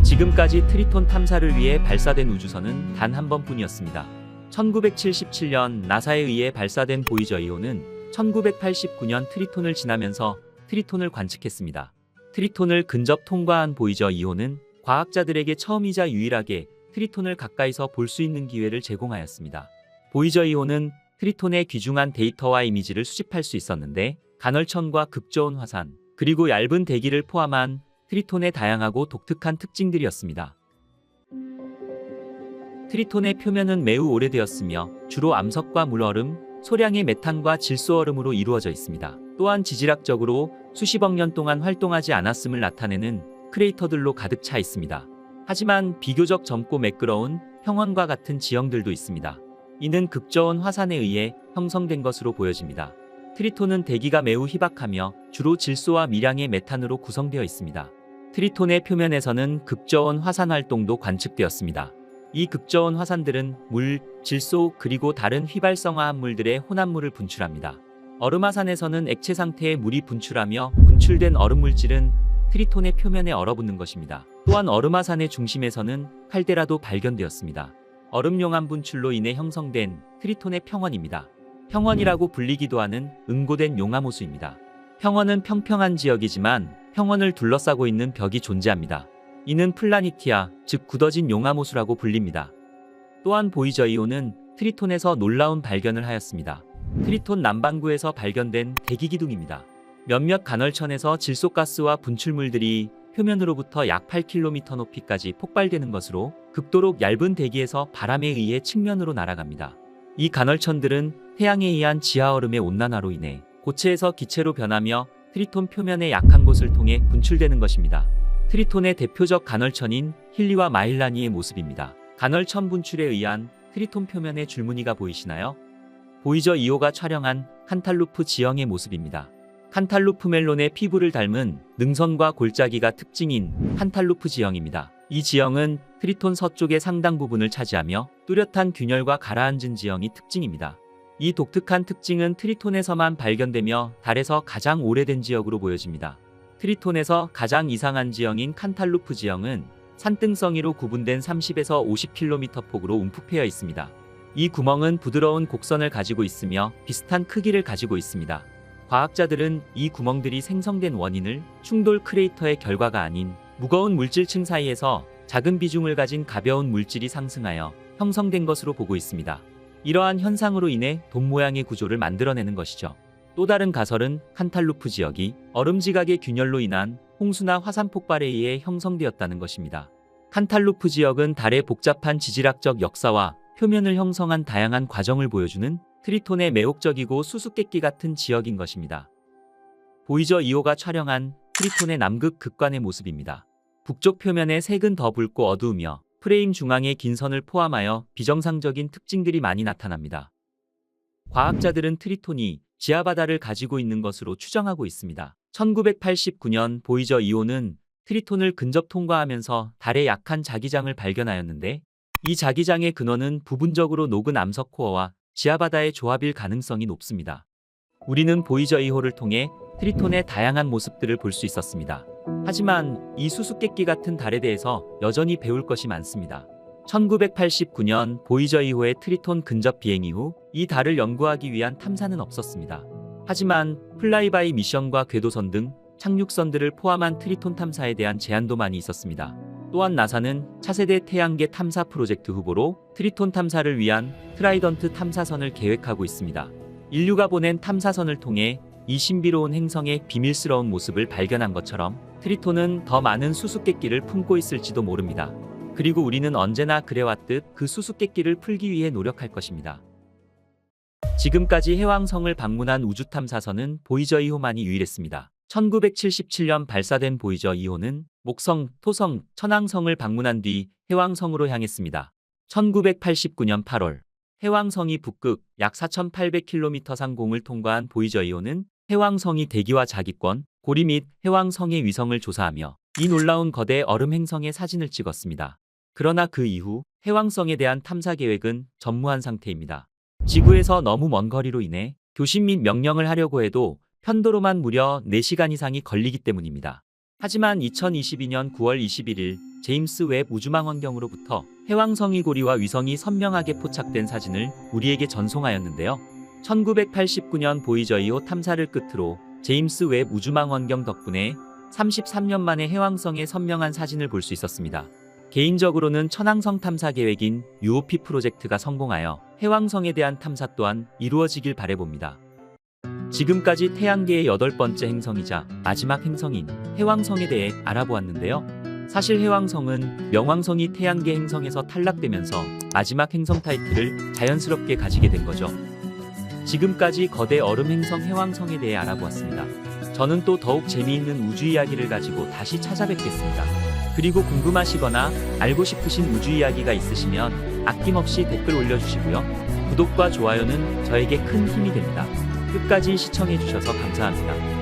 지금까지 트리톤 탐사를 위해 발사된 우주선은 단 한 번뿐이었습니다. 1977년 나사에 의해 발사된 보이저 2호는 1989년 트리톤을 지나면서 트리톤을 관측했습니다. 트리톤을 근접 통과한 보이저 2호는 과학자들에게 처음이자 유일하게 트리톤을 가까이서 볼 수 있는 기회를 제공하였습니다. 보이저 2호는 트리톤의 귀중한 데이터와 이미지를 수집할 수 있었는데 간헐천과 극저온 화산, 그리고 얇은 대기를 포함한 트리톤의 다양하고 독특한 특징들이었습니다. 트리톤의 표면은 매우 오래되었으며 주로 암석과 물얼음, 소량의 메탄과 질소얼음으로 이루어져 있습니다. 또한 지질학적으로 수십억 년 동안 활동하지 않았음을 나타내는 크레이터들로 가득 차 있습니다. 하지만 비교적 젊고 매끄러운 평원과 같은 지형들도 있습니다. 이는 극저온 화산에 의해 형성된 것으로 보여집니다. 트리톤은 대기가 매우 희박하며 주로 질소와 미량의 메탄으로 구성되어 있습니다. 트리톤의 표면에서는 극저온 화산 활동도 관측되었습니다. 이 극저온 화산들은 물, 질소 그리고 다른 휘발성화합 물들의 혼합물을 분출합니다. 얼음화산에서는 액체 상태의 물이 분출하며 분출된 얼음물질은 트리톤의 표면에 얼어붙는 것입니다. 또한 얼음화산의 중심에서는 칼데라도 발견되었습니다. 얼음용암 분출로 인해 형성된 트리톤의 평원입니다. 평원이라고 불리기도 하는 응고된 용암호수입니다. 평원은 평평한 지역이지만 평원을 둘러싸고 있는 벽이 존재합니다. 이는 플라니티아, 즉 굳어진 용암호수라고 불립니다. 또한 보이저 2호는 트리톤에서 놀라운 발견을 하였습니다. 트리톤 남반구에서 발견된 대기기둥입니다. 몇몇 간헐천에서 질소가스와 분출물들이 표면으로부터 약 8km 높이까지 폭발되는 것으로 극도로 얇은 대기에서 바람에 의해 측면으로 날아갑니다. 이 간헐천들은 태양에 의한 지하얼음의 온난화로 인해 고체에서 기체로 변하며 트리톤 표면의 약한 곳을 통해 분출되는 것입니다. 트리톤의 대표적 간헐천인 힐리와 마힐라니의 모습입니다. 간헐천 분출에 의한 트리톤 표면의 줄무늬가 보이시나요? 보이저 2호가 촬영한 칸탈루프 지형의 모습입니다. 칸탈루프 멜론의 피부를 닮은 능선과 골짜기가 특징인 칸탈루프 지형입니다. 이 지형은 트리톤 서쪽의 상당 부분을 차지하며 뚜렷한 균열과 가라앉은 지형이 특징입니다. 이 독특한 특징은 트리톤에서만 발견되며 달에서 가장 오래된 지역으로 보여집니다. 트리톤에서 가장 이상한 지형인 칸탈루프 지형은 산등성이로 구분된 30에서 50km 폭으로 움푹 패여 있습니다. 이 구멍은 부드러운 곡선을 가지고 있으며 비슷한 크기를 가지고 있습니다. 과학자들은 이 구멍들이 생성된 원인을 충돌 크레이터의 결과가 아닌 무거운 물질층 사이에서 작은 비중을 가진 가벼운 물질이 상승하여 형성된 것으로 보고 있습니다. 이러한 현상으로 인해 돔 모양의 구조를 만들어내는 것이죠. 또 다른 가설은 칸탈루프 지역이 얼음 지각의 균열로 인한 홍수나 화산 폭발에 의해 형성되었다는 것입니다. 칸탈루프 지역은 달의 복잡한 지질학적 역사와 표면을 형성한 다양한 과정을 보여주는 트리톤의 매혹적이고 수수께끼 같은 지역인 것입니다. 보이저 2호가 촬영한 트리톤의 남극 극관의 모습입니다. 북쪽 표면의 색은 더 붉고 어두우며 프레임 중앙에 긴 선을 포함하여 비정상적인 특징들이 많이 나타납니다. 과학자들은 트리톤이 지하바다를 가지고 있는 것으로 추정하고 있습니다. 1989년 보이저 2호는 트리톤을 근접 통과하면서 달의 약한 자기장을 발견하였는데 이 자기장의 근원은 부분적으로 녹은 암석 코어와 지하바다의 조합일 가능성이 높습니다. 우리는 보이저 2호를 통해 트리톤의 다양한 모습들을 볼 수 있었습니다. 하지만 이 수수께끼 같은 달에 대해서 여전히 배울 것이 많습니다. 1989년 보이저 2호의 트리톤 근접 비행 이후 이 달을 연구하기 위한 탐사는 없었습니다. 하지만 플라이바이 미션과 궤도선 등 착륙선들을 포함한 트리톤 탐사에 대한 제안도 많이 있었습니다. 또한 나사는 차세대 태양계 탐사 프로젝트 후보로 트리톤 탐사를 위한 트라이던트 탐사선을 계획하고 있습니다. 인류가 보낸 탐사선을 통해 이 신비로운 행성의 비밀스러운 모습을 발견한 것처럼 트리톤은 더 많은 수수께끼를 품고 있을지도 모릅니다. 그리고 우리는 언제나 그래왔듯 그 수수께끼를 풀기 위해 노력할 것입니다. 지금까지 해왕성을 방문한 우주탐사선은 보이저 2호만이 유일했습니다. 1977년 발사된 보이저 2호는 목성, 토성, 천왕성을 방문한 뒤 해왕성으로 향했습니다. 1989년 8월 해왕성이 북극 약 4,800km 상공을 통과한 보이저 2호는 해왕성이 대기와 자기권, 고리 및 해왕성의 위성을 조사하며 이 놀라운 거대 얼음 행성의 사진을 찍었습니다. 그러나 그 이후 해왕성에 대한 탐사 계획은 전무한 상태입니다. 지구에서 너무 먼 거리로 인해 교신 및 명령을 하려고 해도 편도로만 무려 4시간 이상이 걸리기 때문입니다. 하지만 2022년 9월 21일 제임스 웹 우주망원경으로부터 해왕성의 고리와 위성이 선명하게 포착된 사진을 우리에게 전송하였는데요. 1989년 보이저 2호 탐사를 끝으로 제임스 웹 우주망원경 덕분에 33년 만에 해왕성의 선명한 사진을 볼 수 있었습니다. 개인적으로는 천왕성 탐사 계획인 UOP 프로젝트가 성공하여 해왕성에 대한 탐사 또한 이루어지길 바라봅니다. 지금까지 태양계의 8번째 행성이자 마지막 행성인 해왕성에 대해 알아보았는데요. 사실 해왕성은 명왕성이 태양계 행성에서 탈락되면서 마지막 행성 타이틀을 자연스럽게 가지게 된 거죠. 지금까지 거대 얼음 행성 해왕성에 대해 알아보았습니다. 저는 또 더욱 재미있는 우주 이야기를 가지고 다시 찾아뵙겠습니다. 그리고 궁금하시거나 알고 싶으신 우주 이야기가 있으시면 아낌없이 댓글 올려주시고요. 구독과 좋아요는 저에게 큰 힘이 됩니다. 끝까지 시청해주셔서 감사합니다.